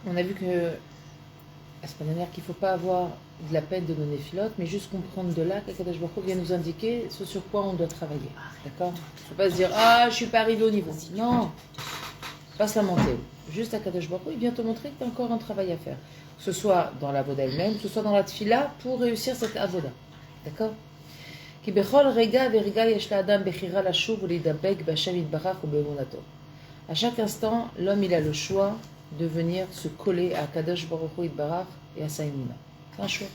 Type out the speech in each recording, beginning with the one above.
On a vu que la semaine dernière qu'il ne faut pas avoir de la peine de nos néphilotes, mais juste comprendre de là qu'Akadosh Baruch Hu vient nous indiquer ce sur quoi on doit travailler. D'accord? Il ne faut pas se dire ah je ne suis pas arrivé au niveau. Non, pas se lamenter. Juste Akadosh Baruch Hu, il vient te montrer que tu as encore un travail à faire. Que ce soit dans l'avoda elle-même, que ce soit dans la tfila pour réussir cette avoda. D'accord? Ki bechol rega verega yesh la'adam bechira lashuv u'lidabek b'Hashem yitbarach u'be'emunato. À chaque instant, l'homme il a le choix de venir se coller à Kadosh Baruch Hu Yitbarach et à sa Emunah. C'est un choix.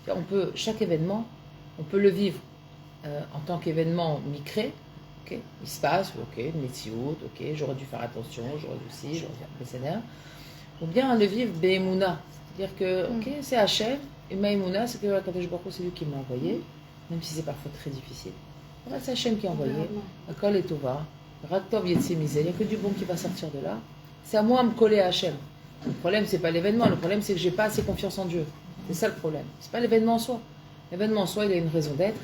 On peut, chaque événement, on peut le vivre en tant qu'événement micré, okay, il se passe, ok, Metsiout, ok, j'aurais dû faire attention, j'aurais dû ci, j'aurais dû faire PCNR, ou bien le vivre Be'emunah, c'est-à-dire que, ok, c'est Hachem, et ma Emunah, c'est que Kadosh Baruch Hu, c'est lui qui m'a envoyé, même si c'est parfois très difficile. Ouais, c'est Hachem qui a envoyé, Akol et Tova, Raktov Yetzimizel, il n'y a que du bon qui va sortir de là. C'est à moi de me coller à Hachem. Le problème, c'est pas l'événement. Le problème, c'est que j'ai pas assez confiance en Dieu. C'est ça le problème. C'est pas l'événement en soi. L'événement en soi, il a une raison d'être.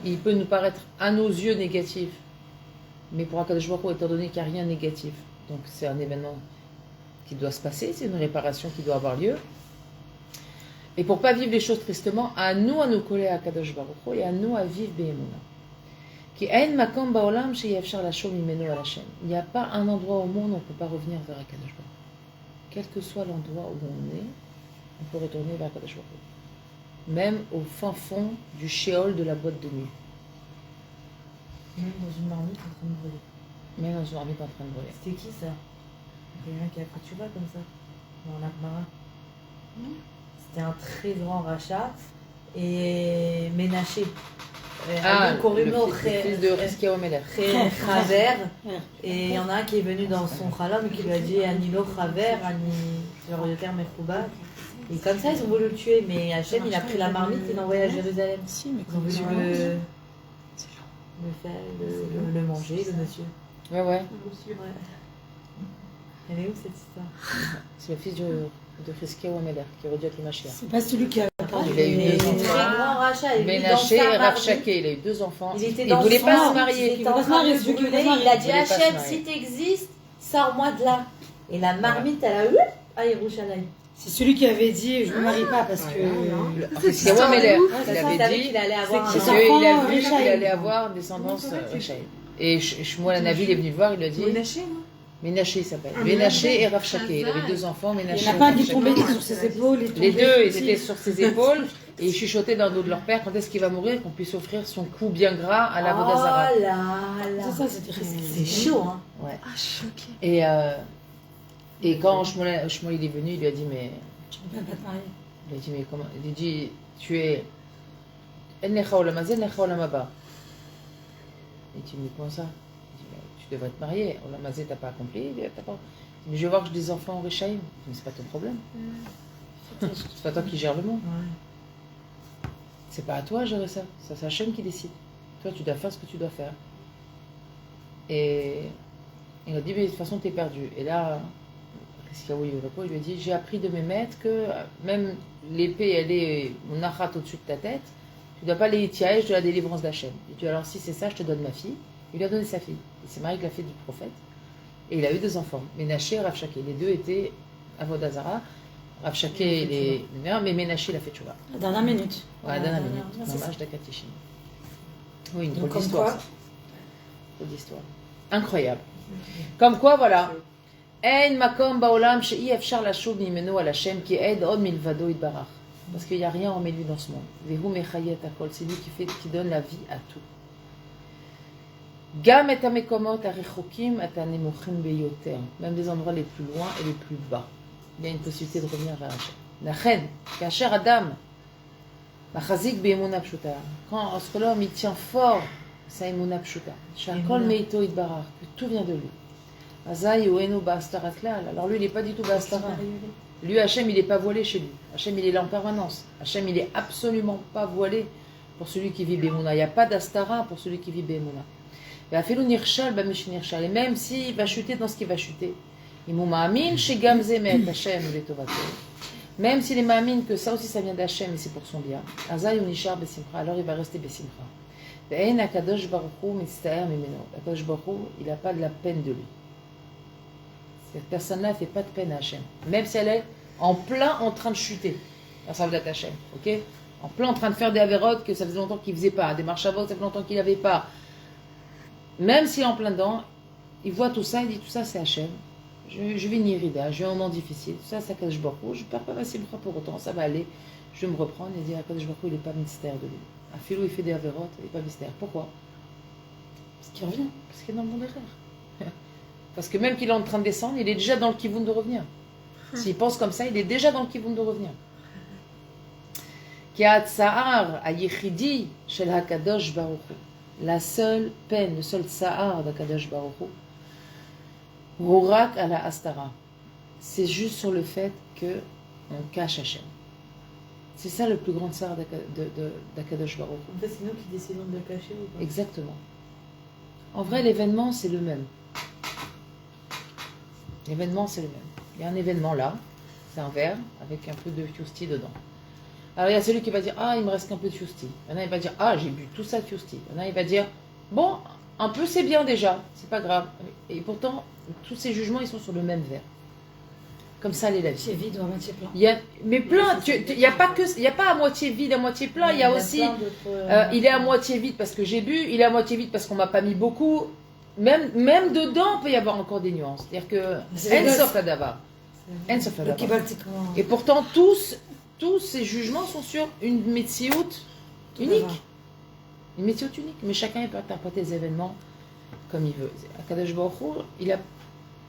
Il peut nous paraître à nos yeux négatif. Mais pour Akadosh Baruch Hu, étant donné qu'il n'y a rien de négatif, donc c'est un événement qui doit se passer, c'est une réparation qui doit avoir lieu. Et pour pas vivre les choses tristement, à nous coller à Akadosh Baruch Hu et à nous à vivre Be'emunah. Il n'y a pas un endroit au monde où on ne peut pas revenir vers Akadosh Baruch Hu. Quel que soit l'endroit où on est, on peut retourner vers Akadosh Baruch Hu. Même au fin fond du shéol de la boîte de nuit. Même dans une marmite en train de brûler. Même dans une marmite en train de brûler. C'était qui ça? Quelqu'un qui a fait Tchouva comme ça dans la Gemara. C'était un très grand rachat et Ménaché. Le fils de Rizkia Omeler. Chaver. Et il y en a un qui est venu dans son khalam et qui lui a dit Anilo Chaver, Ani Yorioter Mechouba. Et comme ça, ils ont voulu le tuer. Mais Hachem, il a pris la marmite et l'a envoyé à Jérusalem. Si, mais ils ont voulu le manger, le monsieur. Ouais. Elle est où cette histoire? C'est le fils de Rizkia Omeler qui aurait dû être le Mashiach. c'est pas celui qui a Il a eu deux enfants. Très grand rachat. Ménaché et Rav Shaké, il a eu 2 enfants. Il ne voulait pas se marier. Il a dit Hachem, si tu existes, sors-moi de là. Et la marmite, elle a eu à Yerushalayim. C'est celui qui avait dit je me marie pas parce que. C'est moi Meller. Il avait avait dit qu'il allait avoir parce qu'il a vu qu'il allait avoir descendance Rechaïm. Et Shmuel Hanavi, il est venu le voir, il lui a dit. Ménaché, il s'appelle. Ménaché et Rav Shaké. Il avait 2 enfants, Ménaché. Il n'a pas dû tomber sur ses épaules. Les deux, ils étaient sur ses épaules et ils chuchotaient dans le dos de leur père quand est-ce qu'il va mourir, qu'on puisse offrir son cou bien gras à la Vodazara. Oh là là. C'est ça, c'est chaud, hein. Ouais. Ah, choqué. Et quand Shmuel il est venu, il lui a dit mais. Tu peux pas te marier. Il a dit mais comment? Il a dit tu es. El Necha Olam Hazeh, Necha Olam Haba. Il dit mais comment ça? Tu devrais te marier. Olam Hazeh, t'as pas accompli, t'as pas. Mais je vais voir que j'ai des enfants en Rechaïm. Mais c'est pas ton problème. C'est pas toi qui gères le monde. Ouais. C'est pas à toi à gérer ça. C'est Hachem qui décide. Toi, tu dois faire ce que tu dois faire. Et il a dit, mais de toute façon, t'es perdu. Et là, il lui a dit, j'ai appris de mes maîtres que même l'épée, elle est mon achat au-dessus de ta tête. Tu dois pas aller tiaège de la délivrance d'Hachem. Il dit, alors si c'est ça, je te donne ma fille. Il lui a donné sa fille. Il s'est marié avec la fille du prophète. Et il a eu 2 enfants. Ménaché et Rav Shaké. Les 2 étaient Avodazara. Rav Shaké, il est meilleur, mais Ménaché, il a fait tchouva. La dernière minute. Ouais, la dernière minute. Dommage d'Akatishin. Oui, une drôle comme d'histoire. quoi Ça. Drôle d'histoire. Incroyable. Comme quoi, voilà. En makom baolam she'i efshar lashuv mimenu al Hashem ki ed od milvado yitbarach. Parce qu'il n'y a rien en lui dans ce monde. Vehu mechayet akol. C'est lui qui donne la vie à tout. Gam et amekomot arechokim et anemochim beyoter. Même des endroits les plus loin et les plus bas. Il y a une possibilité de revenir vers Hachem. Nachen, kasher Adam, machazik be'emuna pshuta. Quand l'homme il tient fort sa emuna pshuta, shakol meito itbarach, que tout vient de lui. Azai uenu ba'astarat klal. Alors lui il n'est pas du tout ba'astara. Lui Hachem il n'est pas voilé chez lui. Hachem il est là en permanence. Hachem il est absolument pas voilé pour celui qui vit be'emuna. Il n'y a pas d'astara pour celui qui vit be'emuna. Et même s'il va chuter dans ce qu'il va chuter, même s'il est ma'amin que ça aussi ça vient d'Hachem et c'est pour son bien, alors il va rester besimcha. Akadosh Baruch Hu, il n'a pas de la peine de lui. Cette personne-là ne fait pas de peine à Hachem. Même si elle est en plein en train de chuter. Ça veut dire Hachem, ok? En plein en train de faire des avérotes que ça faisait longtemps qu'il ne faisait pas. Des marches à ça fait longtemps qu'il n'avait pas. Même s'il est en plein dedans, il voit tout ça, il dit tout ça c'est Hachem. Je vis une irida, je vis un moment difficile. Tout ça c'est Akadosh Baruch Hu. Je ne perds pas ma simcha pour autant. Ça va aller. Je vais me reprendre et dire Akadosh Baruch Hu, il n'est pas mystère de lui. Un philo, il fait des avérotes, il n'est pas mystère. Pourquoi? Parce qu'il revient. Parce qu'il est dans le bon erreur. Parce que même qu'il est en train de descendre, il est déjà dans le kivoun de revenir. S'il pense comme ça, il est déjà dans le kivoun de revenir. La seule peine, le seul tsa'ar d'Akadosh Baruch Hu, Rurak à la Astara, c'est juste sur le fait qu'on cache Hachem. C'est ça le plus grand tsa'ar d'Akadosh Baruch Hu. En fait, c'est nous qui décidons de le cacher ou pas? Exactement. En vrai, l'événement, c'est le même. L'événement, c'est le même. Il y a un événement là, c'est un verre avec un peu de fusti dedans. Alors il y a celui qui va dire ah il me reste un peu de fusti. Il y en a il va dire ah j'ai bu tout ça de fusti. Il y en a il va dire bon un peu c'est bien déjà, c'est pas grave. Et pourtant tous ces jugements ils sont sur le même verre. Comme ça les la vie. C'est vide ou à moitié plein. Il y a mais plein. Il y a pas que il y a pas à moitié vide à moitié plein. Il y a aussi il est à moitié vide parce que j'ai bu. Il est à moitié vide parce qu'on m'a pas mis beaucoup. Même dedans, il peut y avoir encore des nuances. C'est-à-dire que En Sof Hadavar. En Sof Hadavar. Et pourtant, tous ces jugements sont sur une métiout unique. Une métiout unique. Mais chacun peut interpréter les événements comme il veut. Akadosh Baruch Hu,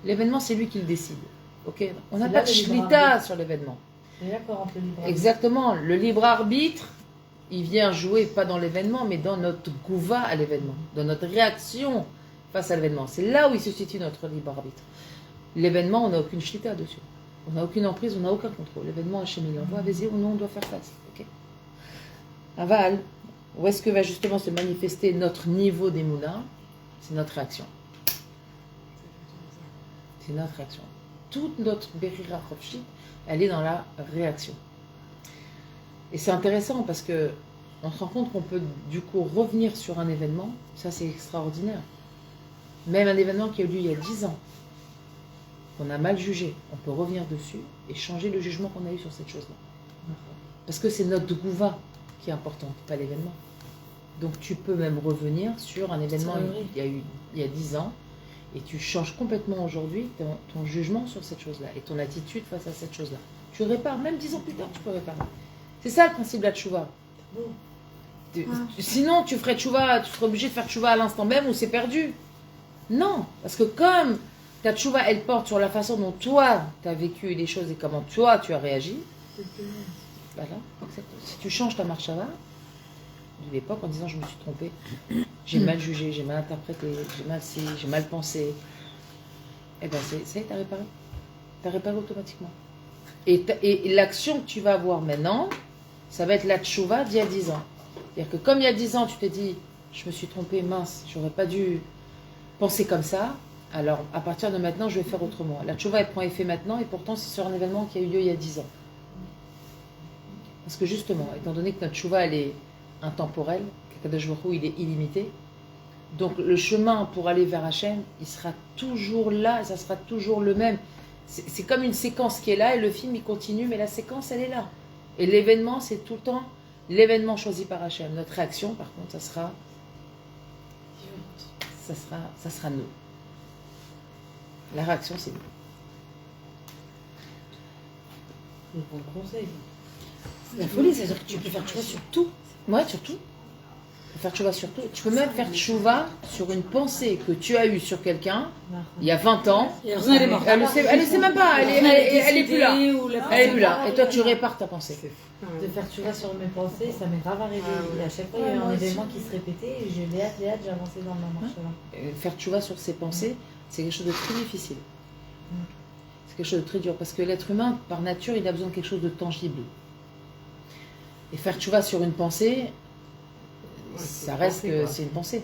l'événement, c'est lui qui le décide. Okay, on n'a pas de shlita sur l'événement. Exactement. Le libre arbitre, il vient jouer pas dans l'événement, mais dans notre gouva à l'événement, dans notre réaction face à l'événement. C'est là où il se situe notre libre arbitre. L'événement, on n'a aucune shlita dessus. On n'a aucune emprise, on n'a aucun contrôle. L'événement, Hachem, il envoie, vas-y ou non, on doit faire face. Okay. Aval, où est-ce que va justement se manifester notre niveau d'émouna? C'est notre réaction. C'est notre réaction. Toute notre Berira Chofshit, elle est dans la réaction. Et c'est intéressant parce que on se rend compte qu'on peut du coup revenir sur un événement. Ça, c'est extraordinaire. Même un événement qui a eu lieu il y a 10 ans, qu'on a mal jugé, on peut revenir dessus et changer le jugement qu'on a eu sur cette chose-là. Parce que c'est notre gouva qui est importante, pas l'événement. Donc tu peux même revenir sur un événement il y a 10 ans et tu changes complètement aujourd'hui ton jugement sur cette chose-là et ton attitude face à cette chose-là. Tu répares, même 10 ans plus tard, tu peux réparer. C'est ça le principe de la tchouva. Sinon, tu serais obligé de faire tchouva à l'instant même où c'est perdu. Non, parce que comme ta tchouva, elle porte sur la façon dont toi, tu as vécu les choses et comment toi, tu as réagi. Voilà, exactement. Si tu changes ta marche avant, de l'époque, en disant je me suis trompée, j'ai mal jugé, j'ai mal interprété, j'ai mal pensé, eh bien, ça y est, t'as réparé. T'as réparé automatiquement. Et l'action que tu vas avoir maintenant, ça va être la tchouva d'il y a 10 ans. C'est-à-dire que comme il y a 10 ans, tu t'es dit, je me suis trompée, mince, j'aurais pas dû penser comme ça, alors à partir de maintenant, je vais faire autrement. La tchouva, elle prend effet maintenant, et pourtant, c'est sur un événement qui a eu lieu il y a 10 ans. Parce que justement, étant donné que notre tchouva, elle est intemporelle, qu'Akadosh Baruch Hu, il est illimité, donc le chemin pour aller vers Hachem, il sera toujours là, et ça sera toujours le même. C'est comme une séquence qui est là, et le film, il continue, mais la séquence, elle est là. Et l'événement, c'est tout le temps l'événement choisi par Hachem. Notre réaction, par contre, ça sera nous. La réaction, c'est nous. C'est bon conseil. C'est la folie, c'est-à-dire que tu peux faire tchouva sur tout. Ouais, sur tout. Tu peux faire tchouva sur tout. Tu peux même faire tchouva sur une pensée que tu as eue sur quelqu'un il y a 20 ans. Et heureusement, elle est morte. Elle ne sait même pas, elle est plus là. Elle est plus là. Et toi, tu répares ta pensée. De faire tchouva sur mes pensées, ça m'est grave arrivé. Et à chaque fois, il y a eu un événement qui se répétait et j'ai hâte, j'ai avancé dans ma marche là. Faire tchouva sur ses pensées, c'est quelque chose de très difficile. C'est quelque chose de très dur parce que l'être humain, par nature, il a besoin de quelque chose de tangible. Et faire tchouva sur une pensée, ça reste que c'est une pensée.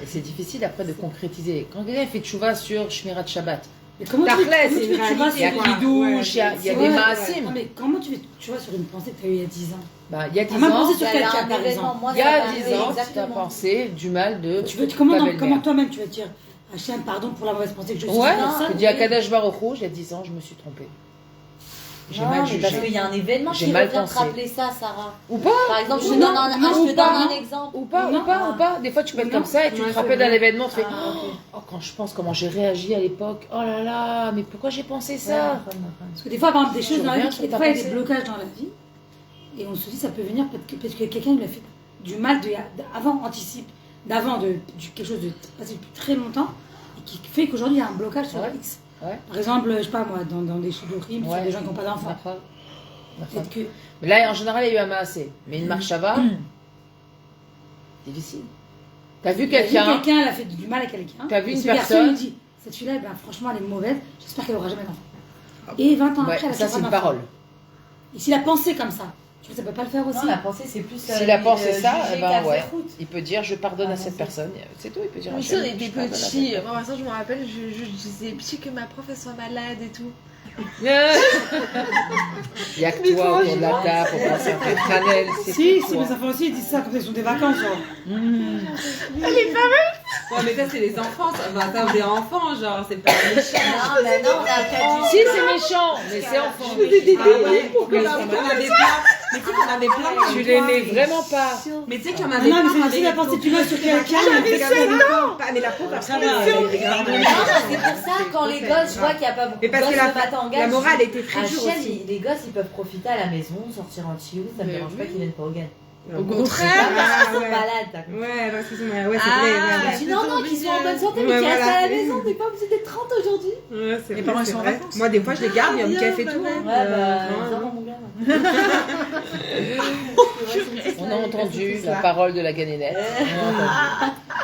Et c'est difficile après de concrétiser. Quand quelqu'un fait tchouva sur Shmirat Shabbat, mais comment tu il y a Kiddush, il y a des Maasim. Mais comment tu fais tchouva sur une pensée que tu as eue il y a 10 ans? Bah, il y a 10 même ans, pensé sur quelqu'un, par exemple. Il y a 10 ans, tu as pensé du mal de... Comment toi-même tu vas te dire, Hachem, pardon pour la mauvaise pensée que je suis. Ouais, personne. je dis à Kadesh Baruch Hu, il y a 10 ans, je me suis trompée. J'ai Non, mal mais parce jugé. qu'il y a un événement J'ai qui mal revient te pensé. rappeler ça, Sarah. Ou pas. Par exemple, je te Non, donne non, je te ou donne pas, un non. exemple. Ou pas, Non. ou pas, ou pas. Des fois, tu peux être Non. comme ça et tu Ouais, te c'est rappelles d'un vrai. événement, tu fais Ah, ok. oh, quand je pense comment j'ai réagi à l'époque, oh là là, mais pourquoi j'ai pensé ça? Parce que des fois, par exemple, des choses dans la vie, reviens sur des ta fois, il y a des pensée. blocages dans la vie. Et on se dit, ça peut venir parce que quelqu'un lui a fait du mal avant, anticipe, quelque chose de passé depuis très longtemps. Et qui fait qu'aujourd'hui, il y a un blocage sur Ouais. X. Ouais. Par exemple, je sais pas moi, dans des shidduchim, sur Ouais. des gens qui n'ont pas d'enfants. D'accord. Peut-être que. Mais là, en général, il y a eu un maassé. Mais une marchava, difficile. T'as vu quelqu'un, Quelqu'un, elle a fait du mal à quelqu'un. T'as vu et une ce garçon personne- lui dit, cette fille-là, ben, franchement, elle est mauvaise, j'espère qu'elle aura jamais d'enfant. Et 20 ans ouais, après, elle a ça toujours c'est une pas d'enfant. parole. Et s'il a pensé comme ça, tu vois, ça peut pas le faire aussi. Non, la pensée, c'est plus. S'il a pensé ça, juger eh ben qu'à ouais. faire route. Il peut dire je pardonne Ah, à non, cette c'est- personne. C'est tout, il peut dire Mais à si on Hachem, était je pardonne à cette petits, moi ça je me rappelle, je disais petit que ma prof elle soit malade et tout. Il n'y a que toi autour de la table pour penser à faire Tranel. Si, mes enfants aussi, ils disent ça quand ils sont des vacances. Genre. Ouais, mais ça, c'est les enfants. Ça va attendre des enfants, genre, c'est pas méchant. Non, mais non, on a fait du. Si, c'est méchant, mais c'est enfant. Ah ouais, pour que on avait plein. Mais tu sais qu'on avait plein. Tu l'aimais vraiment pas. Mais tu sais qu'il y en Ah avait non, mais plein. c'est facile à penser du mal sur quelqu'un. J'avais 7 ans. Mais la pauvre, Ça après, va, elle elle est est grave. Non, c'est pour ça, quand les gosses, je vois qu'il n'y a pas beaucoup Mais de parce gosses que le matin en la gaz. morale était très dure Hachem, aussi. les gosses, ils peuvent profiter à la maison, sortir en chill, ça me Mais dérange pas oui. qu'ils viennent pas au gaz. Au contraire. Ah, Ils sont ouais. malades, d'accord. Ouais, parce qu'ils sont malades. Ouais, c'est Ah, vrai. Je Ouais, dis c'est non, trop non, qu'ils sont en bonne santé, Ouais, mais qu'ils restent voilà. à la maison, t'es pas obligé d'être 30 aujourd'hui. ouais, c'est Les vrai, parents, ils c'est sont en vrai. vacances. Moi, des fois, je les garde, il y a un Bien, café et ma tout. mère. Ouais, bah, non, genre non. mon gamin. On a entendu la parole de la ganénette.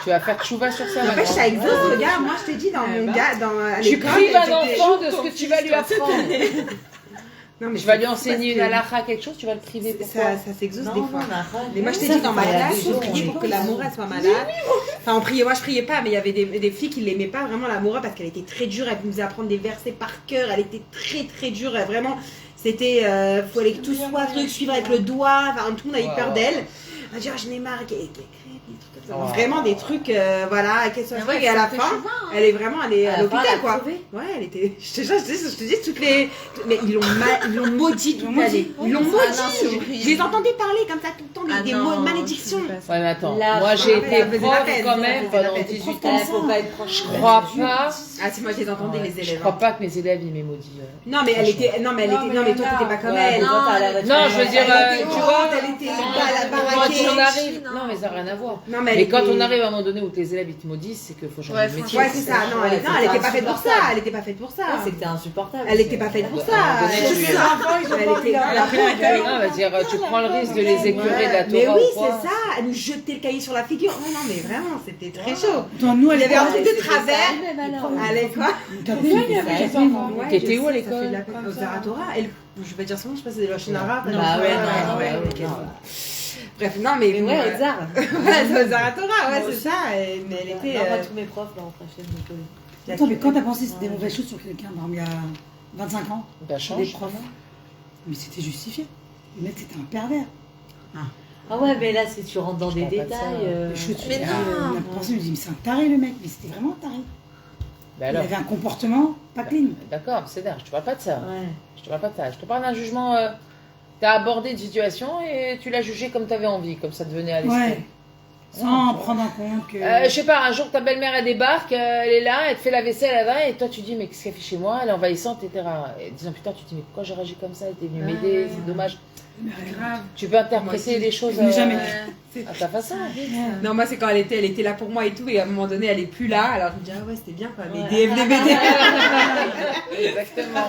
Tu vas faire tchouva sur ça N'empêche, ça maintenant. existe, regarde. Moi, je t'ai dit dans mon gars, à Tu l'école, prives un j'étais- enfant de ce que tu vas lui apprendre. Non, mais Tu vas c'est lui fou enseigner une parce que halakha, quelque chose, tu vas le priver. Pourquoi ça s'exauce Non, des non, fois. on a pas. Mais moi, je t'ai Ça, dit, dans ma il y a classe, des faut jours, prier on pour est que la Moura soit malade. Enfin, on priait, moi, je priais pas, mais il y avait des filles qui l'aimaient pas vraiment, la Moura, parce qu'elle était très dure. Elle nous faisait apprendre des versets par cœur. Elle était très, très dure. Elle, vraiment, c'était. Faut aller que tout soit truc, suivre avec le doigt. Enfin, tout le monde avait Wow. peur d'elle. Elle m'a dit, oh, je n'ai marre. Des trucs comme ça. Wow. Vraiment des trucs, voilà, qu'elle soit Mais truc. ouais, Et à ça la fait fin, chouva, hein. elle est vraiment allée À à la fin, l'hôpital, elle a quoi. crevé. Ouais, elle était. Je te dis, toutes les. Mais ils l'ont maudit toute l'année. Ils l'ont Ah non, c'est maudit. horrible. Je les entendais parler comme ça tout le temps, des non, mots de malédiction. je sais pas ça. Ouais, mais attends, La moi fin, j'ai elle été faisait prof la peine, quand elle même faisait la pendant peine. 18 Prof ans. comme Faut pas être proche. Je crois pas. Ah, si, moi je les entendais, les Je élèves. crois pas que mes élèves ils m'aient maudit. Non, mais elle était. Non, mais elle était. Non, mais toi, t'étais pas comme elle. Non, t'as l'air d'être- Non, je veux dire, Elle était tu haute, vois, elle était pas la quand baraquée. on arrive. Non, mais ça n'a rien à voir. Non, Mais elle quand on était- arrive à un moment donné où les élèves ils te maudissent, c'est qu'il faut changer Ouais, de métier. Ouais, c'est ça. Non, elle était pas faite pour ça. Elle était pas faite pour ça. C'est que t'es insupportable. Elle était pas faite pour ça. À un moment donné, Elle tu- était- elle était- Non, on va dire, tu prends le risque de les écurer de la Mais Torah oui, ou quoi. c'est ça. Elle nous jetait le cahier sur la figure. Oh non, mais vraiment, c'était très chaud. Attends, nous, Il y avait un l'école, truc de travers. Même alors. Allez, quoi. on tapait, mais Ouais, tapait, Ouais, T'étais je où à sais, l'école ça fait de la peine. Au Zaratora. Je vais dire son nom, je sais pas si c'est de la Chine arabe. Bah Non, ouais, ouais, non, ouais, non, ok. non. Bref, non, mais. Mais ouais, au Zara. Ouais, c'est au Zaratora, ouais, c'est ça. Mais elle était. Non, moi, tous mes profs, là, on crachait de l'école. Attends, mais quand t'as pensé que c'était des mauvaises choses sur quelqu'un, par exemple, il y a 25 ans, Bah, des change. profs, mais c'était justifié. Le mec, c'était un pervers. Ah ouais, mais là, si tu rentres dans des parle pas de ça. détails. Mais non. On a pensé, je me dis, mais c'est un taré le mec, mais c'était vraiment un taré. Bah Il alors, avait un comportement pas clean. d'accord, c'est d'accord, je te parle pas de ça. Ouais. Je te parle pas de ça. Je te parle d'un jugement. T'as abordé une situation et tu l'as jugée comme t'avais envie, comme ça devenait à l'esprit. Ouais. Sans prendre en compte que. Je sais pas, un jour ta belle-mère elle débarque, elle est là, elle te fait la vaisselle, elle va, et toi tu dis mais qu'est-ce qu'elle fait chez moi, elle est envahissante, etc. Et 10 ans plus tard tu te dis mais pourquoi j'ai réagi comme ça, elle était venue m'aider, c'est dommage. Grave. Tu peux interpréter les choses Mais jamais. à ta façon. Non, moi, c'est quand elle était là pour moi et tout, et à un moment donné, elle est plus là. Alors, je me dis, ah ouais, c'était bien quoi, mais Ouais. DFDBD. Exactement.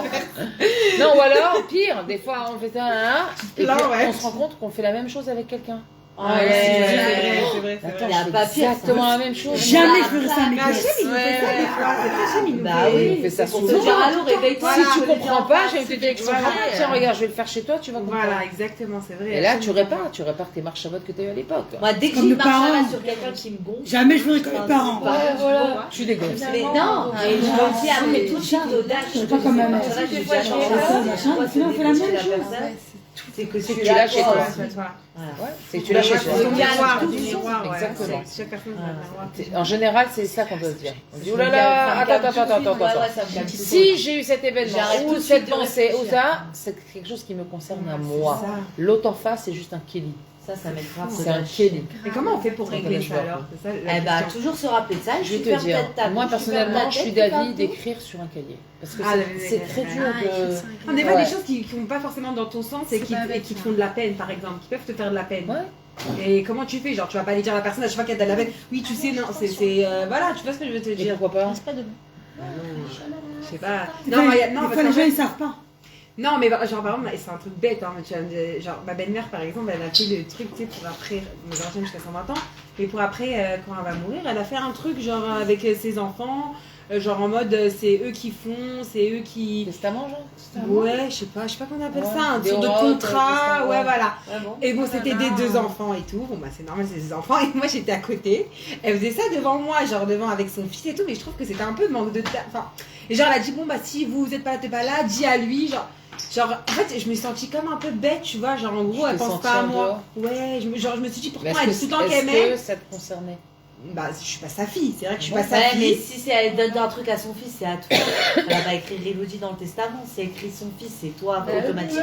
Non, ou alors, pire, des fois on fait ça, et puis plains, ouais. on se rend compte qu'on fait la même chose avec quelqu'un. Ah Ouais, ouais. c'est vrai. Attends, Il y a c'est pas pire, exactement ça. la même chose. Jamais je ferais ça à mes Mais gosses. Hachem, il nous fait ça des fois. Hachem, il nous Bah fait. oui, il fait ça c'est pour souvent. te dire, allô, réveille-toi. Si tu je te le dis comprends en pas, face. j'ai envie de te dire que tu comprends pas. Tiens, regarde, je vais le faire chez toi, tu vas comprendre. Voilà, exactement, c'est vrai. Et là, Hachem, tu répares tes marches à vote que tu as eu à l'époque. Moi, dès que Comme j'ai le une marche parent. là sur quelqu'un qui me gonfle. Jamais je ferais comme les parents. Ouais, voilà. Tu dégoûtes. Mais non, et je me dis après tout de suite l'audace. C'est pas comme ma mère. Je C'est vais pas déjà comme changer ça, ça, machin, moi, au final, on c'est fait la dégoûter même la chose. personne. C'est que C'est que tu tu l'as l'as chez toi. toi. Voilà. Ouais, c'est que tu l'as chez toi. C'est du miroir, tout du le miroir, ouais. Exactement. Chaque personne a un miroir. En général, c'est ça qu'on doit se dire. On dit, oh là Ça me là, calme attends. tout de suite. Ouais, ouais, ça me calme tout de Si suite. j'ai eu cet événement, J'arrête tout ou de cette suite de pensée, ou réfléchir. ça, c'est quelque chose qui me concerne à moi. C'est ça. L'autre en face, c'est juste un Kelly. Ça m'aide grave. C'est un Kelly. Et comment on fait pour Quand régler on je ça vois. alors? C'est ça la Eh bah, question. toujours se rappeler de ça. Je vais te dire, moi personnellement, je suis d'avis d'écrire sur un cahier. Parce que c'est très dur de. On n'est pas Ouais. des choses qui vont pas forcément dans ton sens et C'est qui pas avec te ça. font de la peine, par exemple, qui peuvent te faire de la peine. Ouais. Et comment tu fais? Genre, tu vas pas aller dire à la personne à chaque fois qu'elle a de la peine, oui, tu sais, non, voilà, tu vois ce que je veux te Et dire. pourquoi pas? Je sais pas. Des Non, fois, mais des non, fois, parce les qu'en gens, fait- ils savent pas. non, mais genre, par exemple, c'est un truc bête, hein, mais tu vois, genre, ma belle-mère, par exemple, elle a fait le truc, tu sais, pour après, mes enfants jusqu'à 120 ans, et pour après, quand elle va mourir, elle a fait un truc, genre, avec ses enfants, genre en mode, c'est eux qui font, c'est eux qui... Testament, genre? Ouais, je sais pas comment on appelle Ouais, ça, un des sorte de rotes, contrat, testament, ouais, ouais. voilà. Ouais, bon. Et bon, Oh là c'était là. des 2 enfants et tout. Bon, bah, c'est normal, c'est des enfants. Et moi, j'étais à côté. Elle faisait ça devant moi, genre devant avec son fils et tout. Mais je trouve que c'était un peu manque de tact. Enfin, et genre, elle a dit, bon, bah, si vous êtes pas là, t'es pas là, dis à lui. Genre, en fait, je me suis sentie comme un peu bête, tu vois. Genre, en gros, Tu elle t'es pense sentie pas à en moi. Ouais, je me suis dit, pourtant, Mais elle dit tout le temps qu'elle m'aime. est-ce que ça te concernait? Bah, je suis pas sa fille. C'est vrai que je suis Ouais, pas sa Ouais, mais fille. si elle donne un truc à son fils, c'est à toi. Elle va pas écrire Elodie dans le testament. Si elle écrit son fils, c'est toi automatiquement.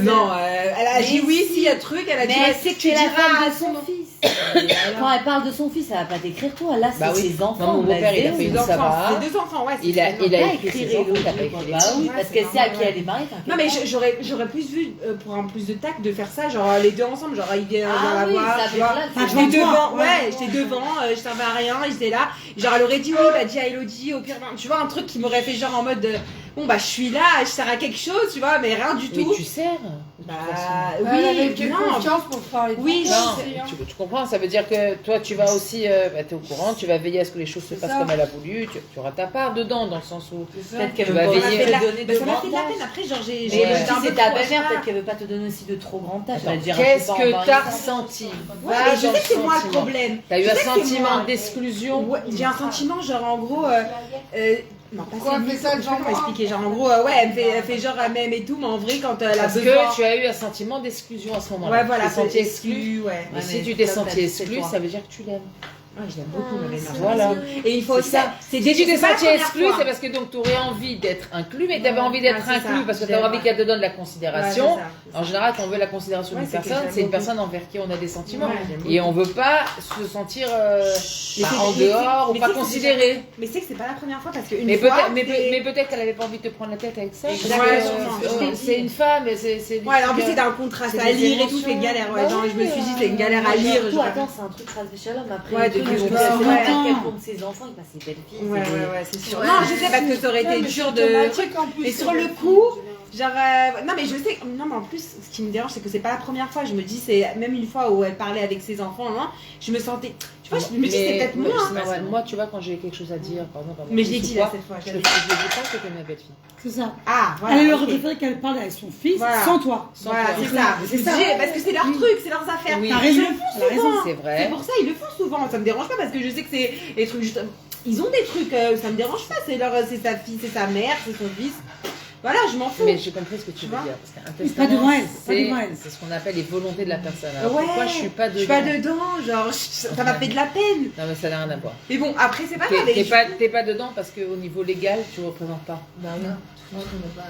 Non, elle a dit Mais oui, si. s'il y a truc. Elle a dit, Mais bah, c'est que tu c'est la diras femme à de son son fils. Quand elle parle de son fils, elle va pas t'écrire toi. Là, c'est Bah oui. ses enfants. Non, mon beau-père, il a fait ses une enfants. Sarah. C'est 2 enfants, ouais. c'est Il a très Pas écrit écrire ses enfants, Elodie. t'as pas écrit les Bah oui, Ouais, parce c'est qu'elle sait à normal, qui elle est mariée. t'inquiète Non mais pas. j'aurais plus vu pour un plus de tact de faire ça, genre les deux ensemble, genre ils viennent Ah la oui, voir, ça tu fait vois. plein de Enfin, fois. J'étais devant, Ouais. ouais, j'étais devant, je servais à rien, j'étais là. Genre elle aurait dit oui, bah dis à Elodie, au pire, tu vois, un truc qui m'aurait fait genre en mode bon bah je suis là, je sers à quelque chose, tu vois, mais rien du Mais tout. tu sers. Bah Elle avait oui, que non. confiance pour faire les Oui, confiances. Non, tu comprends, ça veut dire que toi tu vas aussi, t'es au courant, tu vas veiller à ce que les choses se C'est passent ça. comme elle a voulu, tu auras ta part dedans, dans le sens où Peut-être qu'elle Tu veut vas pas veiller. Ça m'a te fait de la- donner bah, de ça m'a grand fait de la âge. peine. Après, genre j'ai Mais été un si peu c'est ta trop belle-mère, à peut-être qu'elle veut pas te donner aussi de trop grand âge. Elle va Attends, te dire, qu'est-ce je peux que pas en t'as parler. ressenti? Ouais, mais je sais que c'est moi le problème. T'as eu Je un sais que c'est sentiment moi. d'exclusion? Ouais, j'ai un sentiment genre en gros non pas Quoi, c'est elle fait ça je sais pas devant comment moi expliquer, genre en gros ouais elle fait genre elle m'aime et tout, mais en vrai quand elle a Parce besoin que tu as eu un sentiment d'exclusion à ce moment-là. ouais voilà, Tu t'es senti c'est exclu. ouais. Et Ouais, si mais tu t'es ça, senti c'est exclu, toi. ça veut dire que tu l'aimes. Ouais, je l'aime beaucoup ma belle-mère. Voilà. Et il faut C'est aussi ça. c'est Si tu t'es c'est pas la senti première exclu, fois. c'est parce que donc tu aurais envie d'être inclus, mais tu avais envie d'être Ouais, c'est inclus ça. parce que tu J'aime, as envie ouais. qu'elle te donne la Ouais, considération. c'est ça. En général, quand on veut la considération Ouais, d'une c'est que personne, j'aime c'est une beaucoup. personne envers qui on a des sentiments. Ouais, j'aime Et on veut pas se sentir Mais en c'est- dehors ou mais pas c'est que c'est considéré. Mais c'est que c'est pas la première fois parce qu'une Mais fois peut-être c'est- mais peut-être qu'elle avait pas envie de te prendre la tête avec ça. parce Exactement. que, Ouais, sûrement. c'est une femme, et c'est. ouais, en plus c'est un contrat c'est à des lire et tout, émotions. c'est une galère. Ouais, Bah genre, oui, je me suis dit c'est une galère à lire. Surtout, genre. attends, c'est un truc Razvé Shalom. Après, Ouais, le truc, depuis c'est que pas je vois. qu'elle compte ses enfants, il passe ses belles-filles. Ouais, c'est des- ouais, c'est sûr. Non, je sais parce que ça aurait été dur de. En plus, Et sur le c'est- coup, genre, non mais je sais, non mais en plus, ce qui me dérange, c'est que c'est pas la première fois. Je me dis, c'est même une fois où elle parlait avec ses enfants, hein, je me sentais, tu vois, je me dis c'est peut-être moi. c'est normal. Moi, tu vois, quand j'ai quelque chose à dire, par exemple, à mon Mais je fils l'ai ou dit quoi, là cette fois. je le dis pas que t'es ma belle-fille. C'est ça. Ah, voilà. Elle aurait ok. préféré qu'elle parle avec son fils Voilà. sans toi. Voilà, toi. c'est ça. C'est Je ça. me dis, parce que c'est leur truc, c'est leurs affaires. Oui. T'as Ils raison. le font Elle a raison. souvent. C'est vrai. C'est pour ça, ils le font souvent. Ça me dérange pas parce que je sais que c'est des trucs juste. Ils ont des trucs, ça me dérange pas. C'est sa fille, c'est sa mère, c'est son fils. Voilà, je m'en fous. Mais j'ai compris ce que tu veux vois dire. Parce qu'un Mais pas devant elle, pas c'est devant elle. c'est ce qu'on appelle les volontés de la personne. Alors Ouais, pourquoi je suis pas Je suis pas dedans? dedans, genre, ça m'a fait de la peine. Non, mais ça n'a rien à voir. Mais bon, après, c'est pas T'es grave. t'es pas dedans parce qu'au niveau légal, tu représentes pas. Bah oui. Moi, je connais pas.